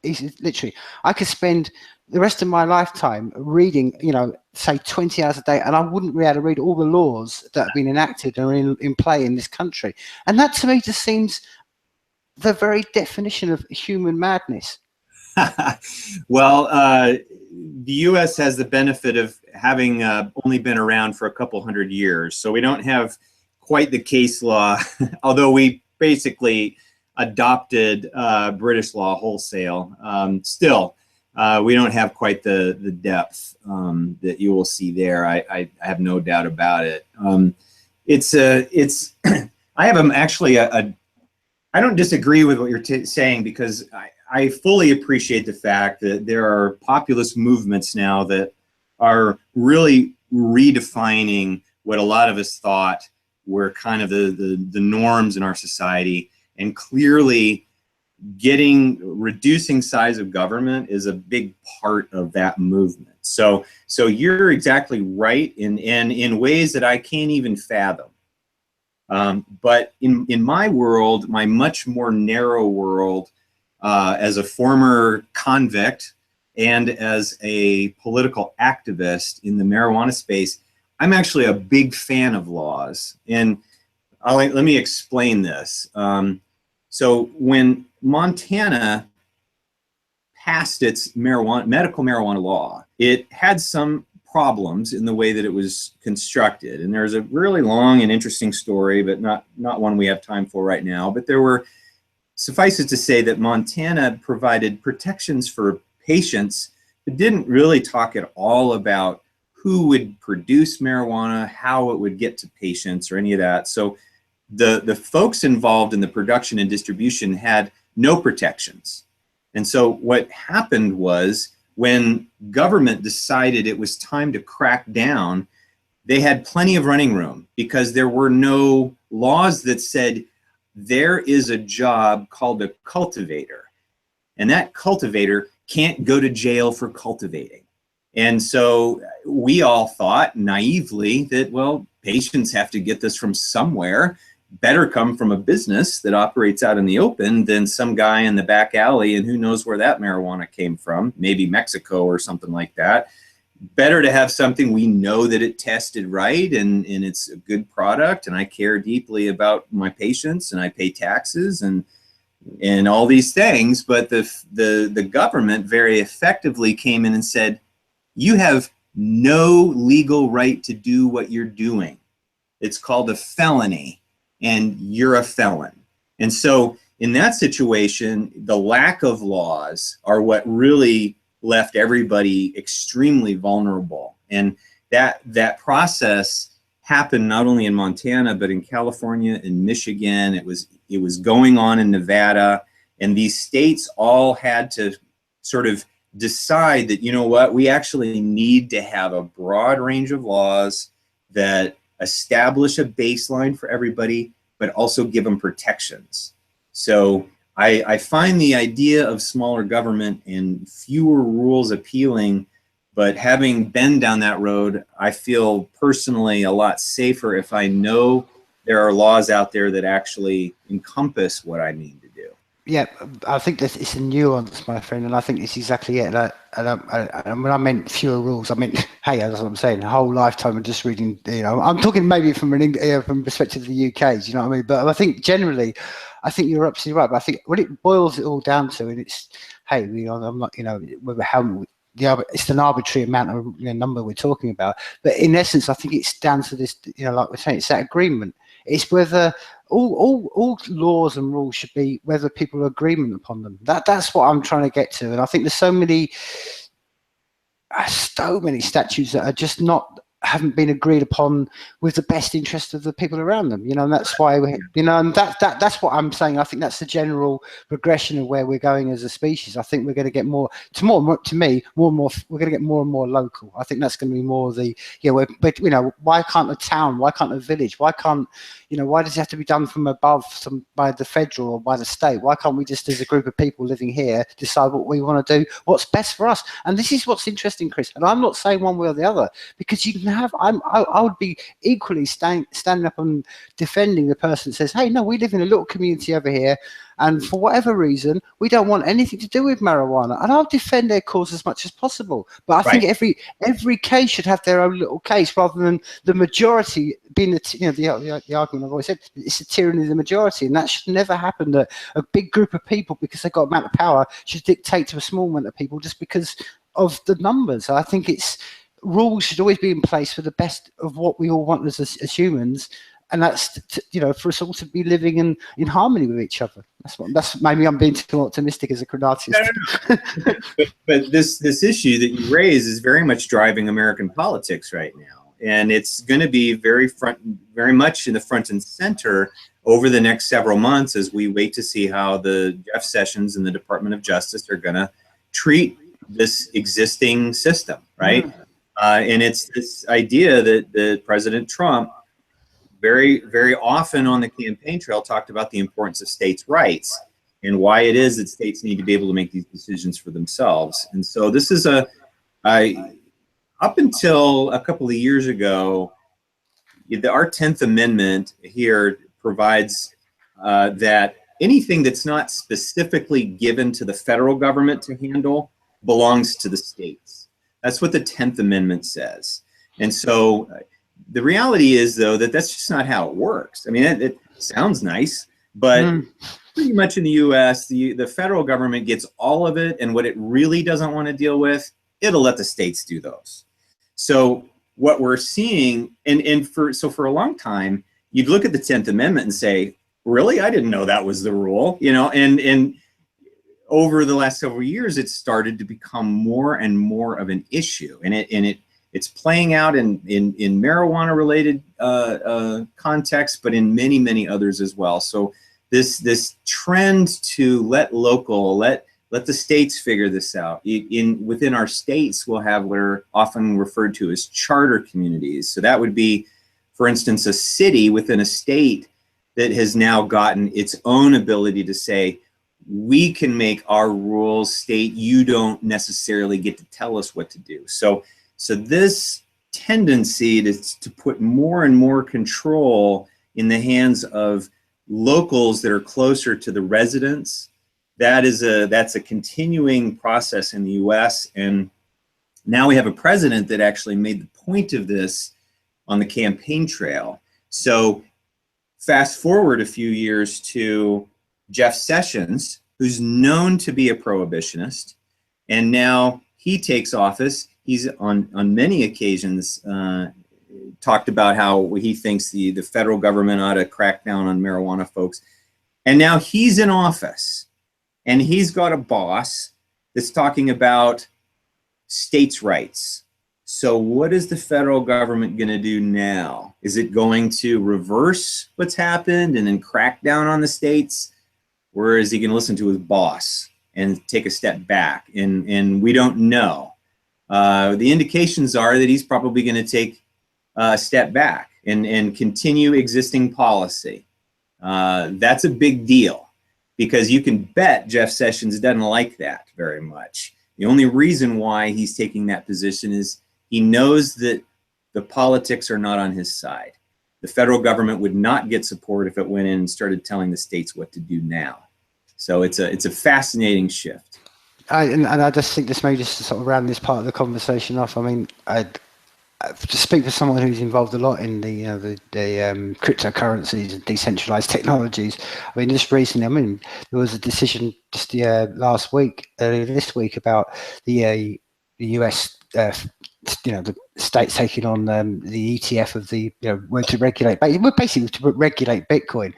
literally, I could spend the rest of my lifetime reading, say 20 hours a day, and I wouldn't be able to read all the laws that have been enacted or in play in this country. And that to me just seems the very definition of human madness. Well, the U.S. has the benefit of having only been around for a couple hundred years, so we don't have quite the case law, although we basically adopted British law wholesale. Still, we don't have quite the depth that you will see there. I have no doubt about it. I have actually I don't disagree with what you're saying, because I fully appreciate the fact that there are populist movements now that are really redefining what a lot of us thought were kind of the norms in our society, and clearly reducing size of government is a big part of that movement. So you're exactly right in ways that I can't even fathom. But in my world, my much more narrow world, as a former convict and as a political activist in the marijuana space, I'm actually a big fan of laws. And let me explain this. So when Montana passed its medical marijuana law, it had some problems in the way that it was constructed. And there's a really long and interesting story, but not one we have time for right now. But there were, suffice it to say, that Montana provided protections for patients, but didn't really talk at all about who would produce marijuana, how it would get to patients, or any of that. So the folks involved in the production and distribution had no protections. And so what happened was, when government decided it was time to crack down, they had plenty of running room because there were no laws that said there is a job called a cultivator, and that cultivator can't go to jail for cultivating. And so we all thought naively that, well, patients have to get this from somewhere. Better come from a business that operates out in the open than some guy in the back alley, and who knows where that marijuana came from, maybe Mexico or something like that. Better to have something we know that it tested right, and it's a good product, and I care deeply about my patients, and I pay taxes and all these things. But the government very effectively came in and said, you have no legal right to do what you're doing. It's called a felony, and you're a felon. And so in that situation, the lack of laws are what really left everybody extremely vulnerable. And that process happened not only in Montana, but in California, in Michigan. It was going on in Nevada, and these states all had to sort of decide that, you know what, we actually need to have a broad range of laws that establish a baseline for everybody, but also give them protections. So I find the idea of smaller government and fewer rules appealing, but having been down that road, I feel personally a lot safer if I know there are laws out there that actually encompass what I mean to do. Yeah, I think that it's a nuance, my friend, and I think it's exactly it. And when I meant fewer rules, I meant, hey, that's what I'm saying. A whole lifetime of just reading. I'm talking maybe from from perspective of the UK. Do you know what I mean? But I think generally, I think you're absolutely right. But I think what it boils it all down to, and it's, hey, I'm not, how. Yeah, it's an arbitrary amount of number we're talking about. But in essence, I think it's down to this, like we're saying, it's that agreement. It's whether all laws and rules should be whether people are agreement upon them. That's what I'm trying to get to. And I think there's so many statutes that are just haven't been agreed upon with the best interest of the people around them, and that's why and that's what I'm saying. I think that's the general progression of where we're going as a species. I think we're going to get more and more, we're going to get more and more local. I think that's going to be more but why can't a town, why can't a village, why does it have to be done from above, by the federal or by the state? Why can't we just, as a group of people living here, decide what we want to do, what's best for us? And this is what's interesting, Chris, and I'm not saying one way or the other, because you can I would be equally standing up and defending the person that says, hey, no, we live in a little community over here, and for whatever reason, we don't want anything to do with marijuana. And I'll defend their cause as much as possible. But I think every case should have their own little case, rather than the majority being the argument I've always said, it's a tyranny of the majority. And that should never happen, that a big group of people, because they've got an amount of power, should dictate to a small amount of people just because of the numbers. I think rules should always be in place for the best of what we all want as humans, and that's for us all to be living in harmony with each other. That's maybe I'm being too optimistic as a Cronatius. No. but this issue that you raise is very much driving American politics right now, and it's going to be very much in the front and center over the next several months as we wait to see how the Jeff Sessions and the Department of Justice are going to treat this existing system, right? And it's this idea that President Trump very, very often on the campaign trail talked about the importance of states' rights and why it is that states need to be able to make these decisions for themselves. And so this is up until a couple of years ago, our 10th Amendment here provides that anything that's not specifically given to the federal government to handle belongs to the states. That's what the 10th Amendment says. And so the reality is, though, that that's just not how it works. I mean, it sounds nice, but pretty much in the U.S., the federal government gets all of it, and what it really doesn't want to deal with, it'll let the states do those. So what we're seeing, and for a long time, you'd look at the 10th Amendment and say, really, I didn't know that was the rule, you know, and over the last several years, it's started to become more and more of an issue, and it's playing out in marijuana-related contexts, but in many, many others as well. So this trend to let the states figure this out. Within our states, we'll have what are often referred to as charter communities. So that would be, for instance, a city within a state that has now gotten its own ability to say, we can make our rules state, you don't necessarily get to tell us what to do. So this tendency to put more and more control in the hands of locals that are closer to the residents, that's a continuing process in the US. And now we have a president that actually made the point of this on the campaign trail. So fast forward a few years to Jeff Sessions, who's known to be a prohibitionist, and now he takes office. He's on many occasions talked about how he thinks the federal government ought to crack down on marijuana folks. And now he's in office, and he's got a boss that's talking about states' rights. So what is the federal government going to do now? Is it going to reverse what's happened and then crack down on the states? Or is he going to listen to his boss and take a step back? And we don't know. The indications are that he's probably going to take a step back and continue existing policy. That's a big deal, because you can bet Jeff Sessions doesn't like that very much. The only reason why he's taking that position is he knows that the politics are not on his side. The federal government would not get support if it went in and started telling the states what to do now. So it's a fascinating shift. And I just think this may just sort of round this part of the conversation off. I mean, to speak for someone who's involved a lot in the cryptocurrencies and decentralized technologies. I mean, just recently, there was a decision just earlier this week about the US, the states taking on the ETF of the, to regulate, basically to regulate Bitcoin.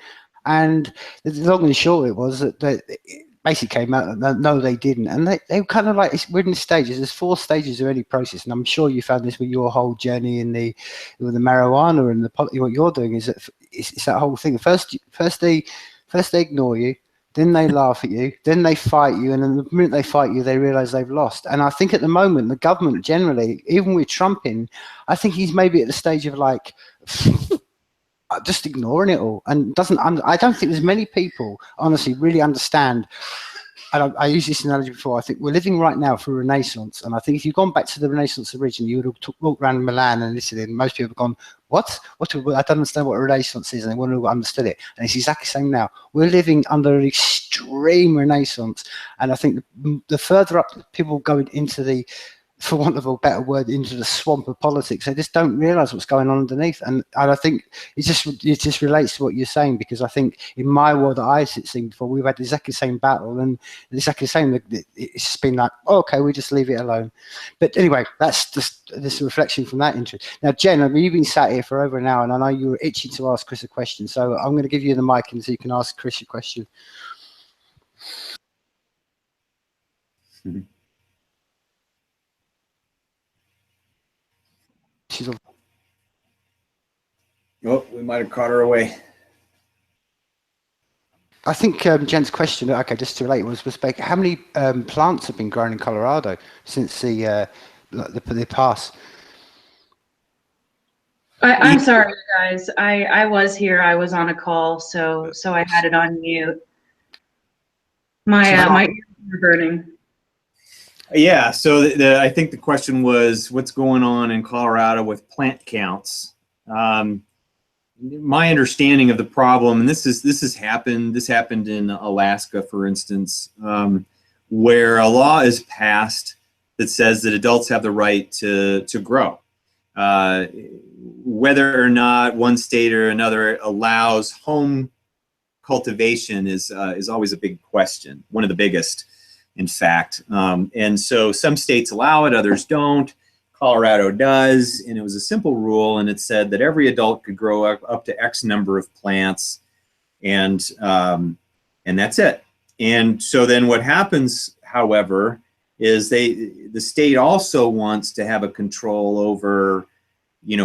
And the long and short it was that it basically came out that no, they didn't. And they were kind of like, we're in stages. There's 4 stages of any process. And I'm sure you found this with your whole journey with the marijuana and what you're doing is that it's that whole thing. First they ignore you, then they laugh at you, then they fight you, and then the minute they fight you, they realize they've lost. And I think at the moment, the government generally, even with Trump in, I think he's maybe at the stage of like, just ignoring it all, and I don't think there's many people honestly really understand. And I used this analogy before. I think we're living right now through Renaissance, and I think if you've gone back to the Renaissance origin, you would have walked around Milan and Italy, and most people have gone, "What? I don't understand what a Renaissance is," and they wouldn't have understood it. And it's exactly the same now. We're living under an extreme Renaissance, and I think the further up people go into the, for want of a better word, into the swamp of politics, they just don't realize what's going on underneath. And I think it just relates to what you're saying, because I think in my world that I've seen before, we've had exactly the same battle, and exactly the same. It's just been like, oh, okay, we just leave it alone. But anyway, that's just this reflection from that interest. Now, Jen, I mean, you've been sat here for over an hour, and I know you were itching to ask Chris a question, so I'm going to give you the mic, and so you can ask Chris your question. Oh, we might have caught her away. I think Jen's question, okay, just to relate, was how many plants have been grown in Colorado since the pass? I'm sorry, guys. I was here. I was on a call, so I had it on mute. My ears were burning. Yeah, so I think the question was, what's going on in Colorado with plant counts? my understanding of the problem, and this happened in Alaska, for instance, where a law is passed that says that adults have the right to grow. Whether or not one state or another allows home cultivation is always a big question, one of the biggest, in fact. And so some states allow it, others don't. Colorado does, and it was a simple rule, and it said that every adult could grow up to X number of plants, and that's it. And so then what happens, however, is the state also wants to have a control over,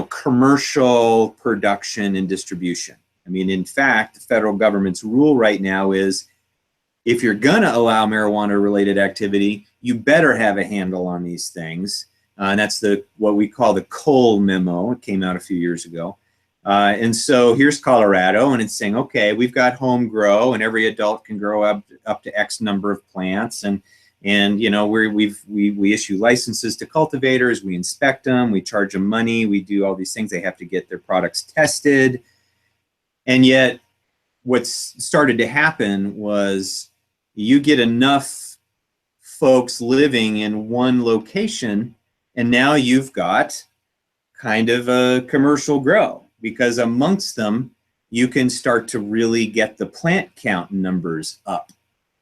commercial production and distribution. I mean, in fact, the federal government's rule right now is if you're gonna allow marijuana-related activity, you better have a handle on these things. And that's what we call the Cole memo. It came out a few years ago. And so here's Colorado, and it's saying, okay, we've got home grow, and every adult can grow up to X number of plants, and we issue licenses to cultivators, we inspect them, we charge them money, we do all these things. They have to get their products tested. And yet what's started to happen was you get enough folks living in one location, and now you've got kind of a commercial grow, because amongst them, you can start to really get the plant count numbers up.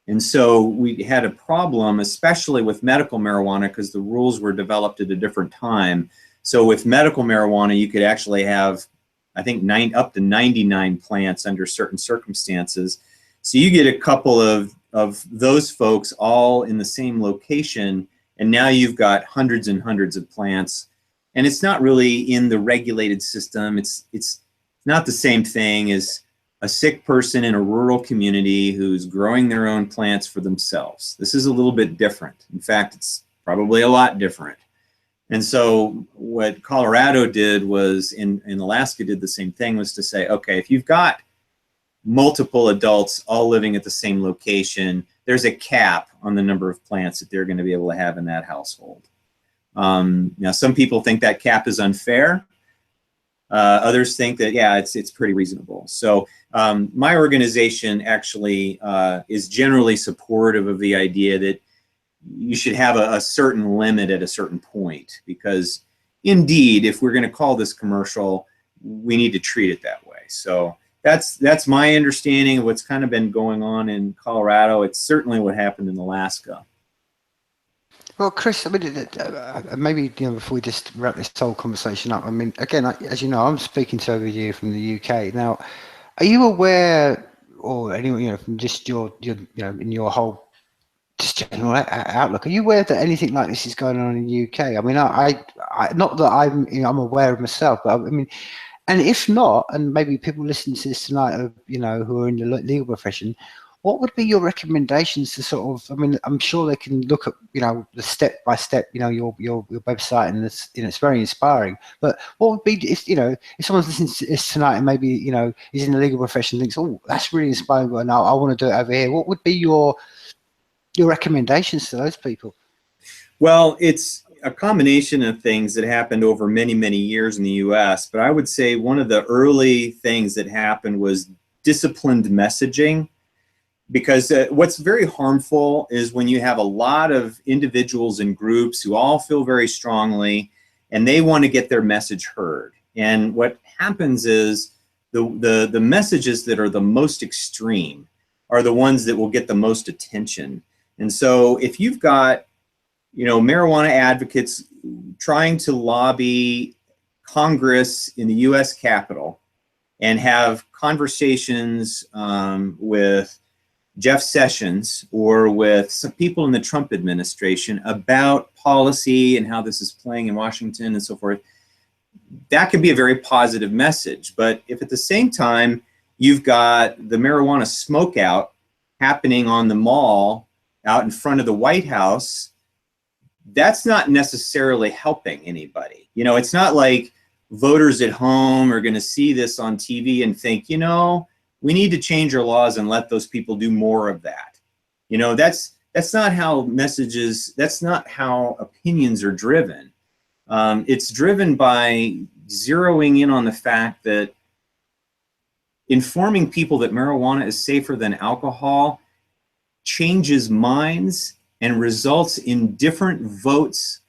And so we had a problem, especially with medical marijuana, because the rules were developed at a different time. So with medical marijuana, you could actually have, I think, up to 99 plants under certain circumstances. So you get a couple of those folks all in the same location, and now you've got hundreds and hundreds of plants, and it's not really in the regulated system. It's not the same thing as a sick person in a rural community who's growing their own plants for themselves. This is a little bit different. In fact, it's probably a lot different. And so what Colorado did was, in Alaska did the same thing, was to say, okay, if you've got multiple adults all living at the same location, there's a cap on the number of plants that they're going to be able to have in that household. Now, some people think that cap is unfair. Others think that, yeah, it's pretty reasonable. So my organization actually is generally supportive of the idea that you should have a certain limit at a certain point, because indeed, if we're going to call this commercial, we need to treat it that way. So that's my understanding of what's kind of been going on in Colorado. It's certainly what happened in Alaska. Well, Chris, I mean, maybe before we just wrap this whole conversation up, I mean, again, as you know, I'm speaking to you from the UK. Now, are you aware, or anyone, from just your in your whole just general outlook, are you aware that anything like this is going on in the UK? I mean, I not that I'm aware of myself, but I mean, and if not, and maybe people listening to this tonight, who are in the legal profession, what would be your recommendations to sort of, I mean, I'm sure they can look at, the step by step, your website, and it's very inspiring. But what would be, if someone's listening to this tonight and maybe, is in the legal profession and thinks, oh, that's really inspiring, but now I want to do it over here. What would be your recommendations to those people? Well, it's a combination of things that happened over many, many years in the US, but I would say one of the early things that happened was disciplined messaging. Because what's very harmful is when you have a lot of individuals and groups who all feel very strongly and they want to get their message heard. And what happens is the messages that are the most extreme are the ones that will get the most attention. And so if you've got, marijuana advocates trying to lobby Congress in the US Capitol and have conversations with Jeff Sessions or with some people in the Trump administration about policy and how this is playing in Washington and so forth, that could be a very positive message. But if at the same time you've got the marijuana smokeout happening on the mall out in front of the White House, that's not necessarily helping anybody. It's not like voters at home are going to see this on TV and think, we need to change our laws and let those people do more of that. That's not how messages, that's not how opinions are driven. It's driven by zeroing in on the fact that informing people that marijuana is safer than alcohol changes minds and results in different votes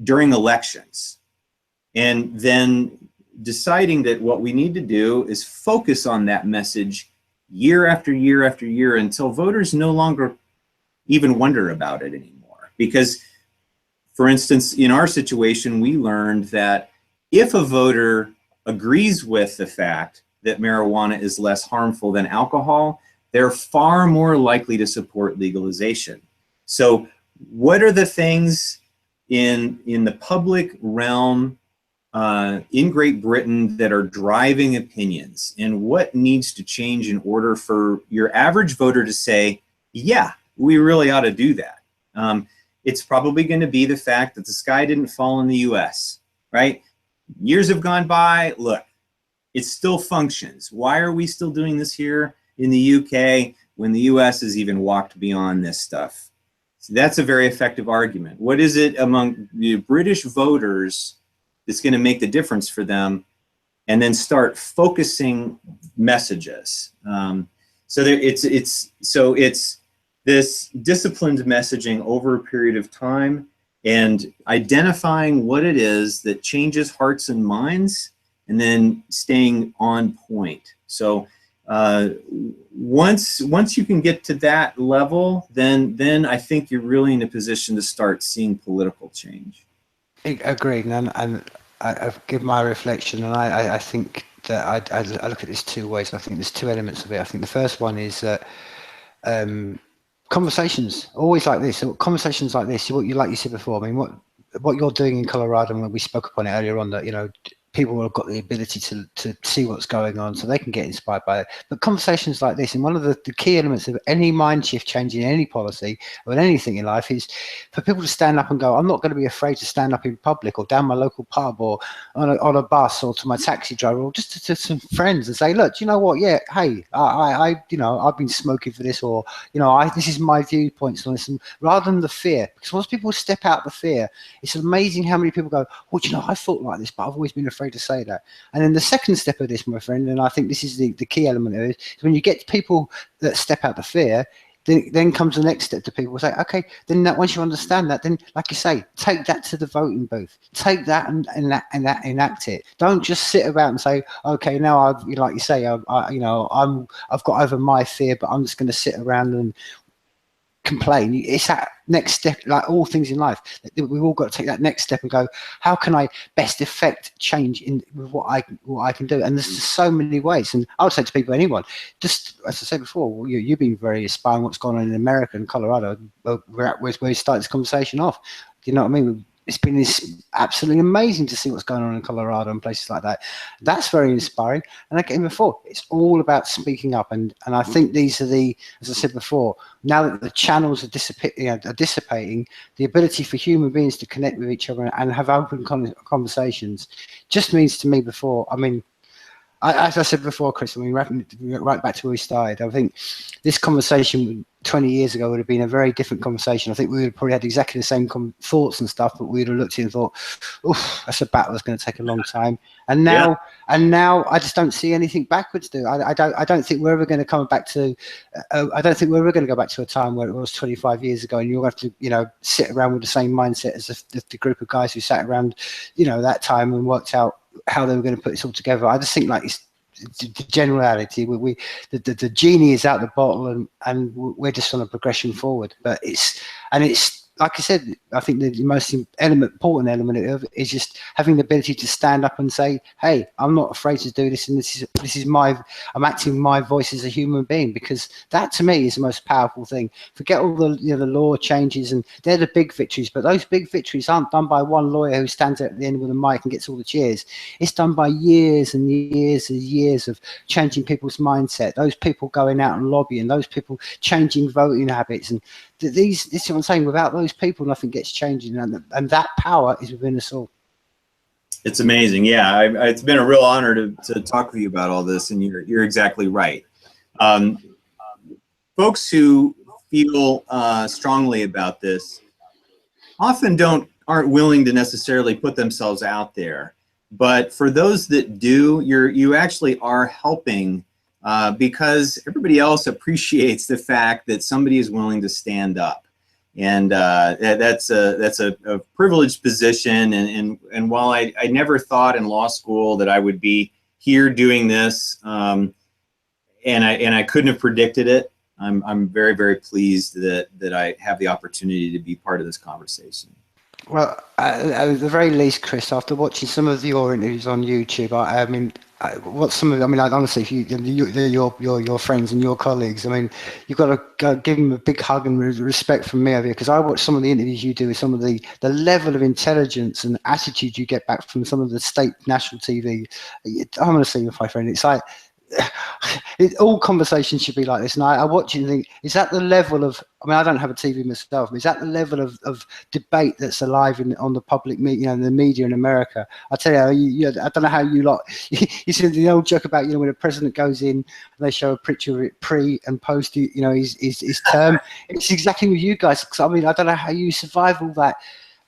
during elections. And then deciding that what we need to do is focus on that message year after year after year until voters no longer even wonder about it anymore. Because, for instance, in our situation, we learned that if a voter agrees with the fact that marijuana is less harmful than alcohol, they're far more likely to support legalization. So what are the things in the public realm in Great Britain that are driving opinions, and what needs to change in order for your average voter to say, yeah, we really ought to do that? It's probably going to be the fact that the sky didn't fall in the US, right? Years have gone by, look, it still functions. Why are we still doing this here in the UK when the US has even walked beyond this stuff? So that's a very effective argument. What is it among the British voters that's going to make the difference for them? And then start focusing messages. So it's this disciplined messaging over a period of time and identifying what it is that changes hearts and minds, and then staying on point. So once you can get to that level, then I think you're really in a position to start seeing political change. Agreed, and I've given my reflection, and I think that I look at this two ways. I think there's two elements of it. I think the first one is that conversations always like this. Conversations like this. What you like you said before. I mean, what you're doing in Colorado, and we spoke upon it earlier on, that people have got the ability to see what's going on, so they can get inspired by it. But conversations like this, and one of the key elements of any mind shift change in any policy or in anything in life, is for people to stand up and go, I'm not going to be afraid to stand up in public or down my local pub or on a bus or to my taxi driver or just to some friends and say, look, do you know what? Yeah, hey, I've been smoking for this, or this is my viewpoints on this. And rather than the fear, because once people step out the fear, it's amazing how many people go, well, I thought like this, but I've always been afraid to say that. And then the second step of this, my friend, and I think this is the key element of it, is when you get people that step out the fear, then comes the next step to people say, okay, then once you understand that, then like you say, take that to the voting booth, take that and enact it. Don't just sit around and say, okay, now I've got over my fear, but I'm just going to sit around and complain. It's that next step, like all things in life. We've all got to take that next step and go, how can I best affect change with what I can do? And there's just so many ways. And I would say to people, anyone, just as I said before, you've been very inspiring what's going on in America and Colorado. Where we started this conversation off. Do you know what I mean? It's been absolutely amazing to see what's going on in Colorado and places like that. That's very inspiring. And again, before, it's all about speaking up. And I think these are as I said before, now that the channels are dissipating, the ability for human beings to connect with each other and have open conversations just means to me before, as I said before, Chris, right back to where we started, I think this conversation 20 years ago would have been a very different conversation. I think we would have probably had exactly the same thoughts and stuff, but we would have looked at it and thought, oof, that's a battle that's going to take a long time. And now I just don't see anything backwards. I don't think we're ever going to come back to, I don't think we're ever going to go back to a time where it was 25 years ago and you'll have to, sit around with the same mindset as the group of guys who sat around, that time and worked out how they were going to put this all together. I just think like it's the generality. The genie is out the bottle, and we're just on a progression forward. But it's like I said, I think the most important element of it is just having the ability to stand up and say, hey, I'm not afraid to do this, and this is I'm acting my voice as a human being, because that to me is the most powerful thing. Forget all the the law changes, and they're the big victories, but those big victories aren't done by one lawyer who stands at the end with a mic and gets all the cheers. It's done by years and years and years of changing people's mindset, those people going out and lobbying, those people changing voting habits, and this is what I'm saying. Without those people, nothing gets changing, and that power is within us all. It's amazing. Yeah, it's been a real honor to talk with you about all this, and you're exactly right. Folks who feel strongly about this often aren't willing to necessarily put themselves out there, but for those that do, you actually are helping because everybody else appreciates the fact that somebody is willing to stand up. And that's a privileged position. And while I never thought in law school that I would be here doing this, and I couldn't have predicted it, I'm very, very pleased that I have the opportunity to be part of this conversation. Well, at the very least, Chris, after watching some of your interviews on YouTube, I mean, honestly, if your friends and your colleagues, I mean, you've got to go give them a big hug and respect from me over here, because I watch some of the interviews you do with some of the level of intelligence and attitude you get back from some of the state national TV. I'm going to say, my friend, it's like, all conversations should be like this. And I watch it and think, is that the level of, I mean, I don't have a TV myself, but is that the level of debate that's alive on the public media, the media in America? I tell you, I don't know how you lot, you see the old joke about, when a president goes in, they show a picture of it pre and post, his term. It's exactly with you guys. Because I mean, I don't know how you survive all that.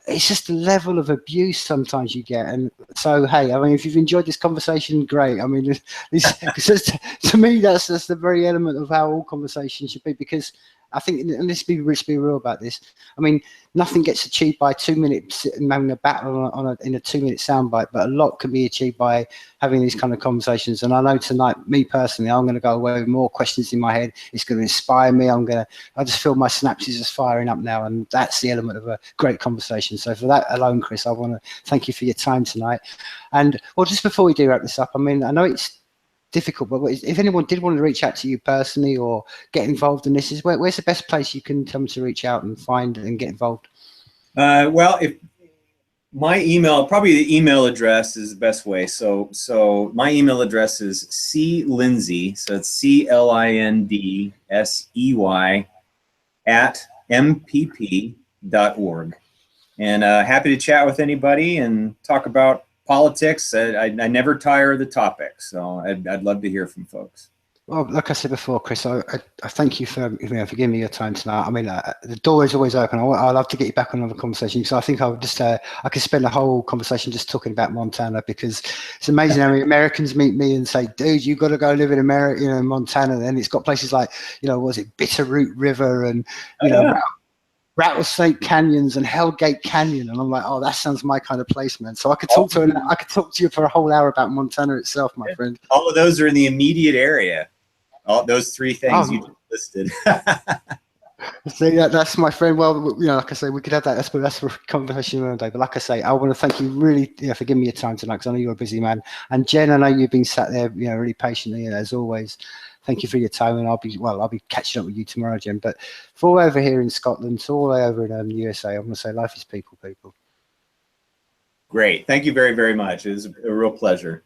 It's just the level of abuse sometimes you get. And so, hey, I mean, if you've enjoyed this conversation, great. I mean, to me, that's the very element of how all conversations should be, because I think, and let's be real about this. I mean, nothing gets achieved by 2 minutes having a battle in a 2-minute soundbite, but a lot can be achieved by having these kind of conversations. And I know tonight, me personally, I'm going to go away with more questions in my head. It's going to inspire me. I just feel my synapses just firing up now, and that's the element of a great conversation. So for that alone, Chris, I want to thank you for your time tonight. And well, just before we do wrap this up, I mean, I know it's difficult, but if anyone did want to reach out to you personally or get involved in this, where's the best place you can come to reach out and find and get involved? Well, if my email, probably the email address is the best way. So my email address is clindsey, so it's CLINDSEY @mpp.org. And happy to chat with anybody and talk about politics. I never tire of the topic, so I'd love to hear from folks. Well, like I said before, Chris, I thank you for giving me your time tonight. I mean, the door is always open. I'd love to get you back on another conversation, because I think I could spend a whole conversation just talking about Montana, because it's amazing how many Americans meet me and say, dude, you've got to go live in America, in Montana. And it's got places like, was it Bitterroot River and, Rattlesnake Canyons and Hellgate Canyon, and I'm like, oh, that sounds my kind of place, man. So I could talk to you for a whole hour about Montana itself, my friend. All of those are in the immediate area. All those three things you just listed. See, that's my friend. Well, like I say, we could have that's for a conversation another day. But like I say, I want to thank you really for giving me your time tonight, because I know you're a busy man. And Jen, I know you've been sat there, really patiently as always. Thank you for your time, and I'll be catching up with you tomorrow, Jen. But for all over here in Scotland, to all over in the USA, I'm going to say life is people. Great. Thank you very, very much. It was a real pleasure.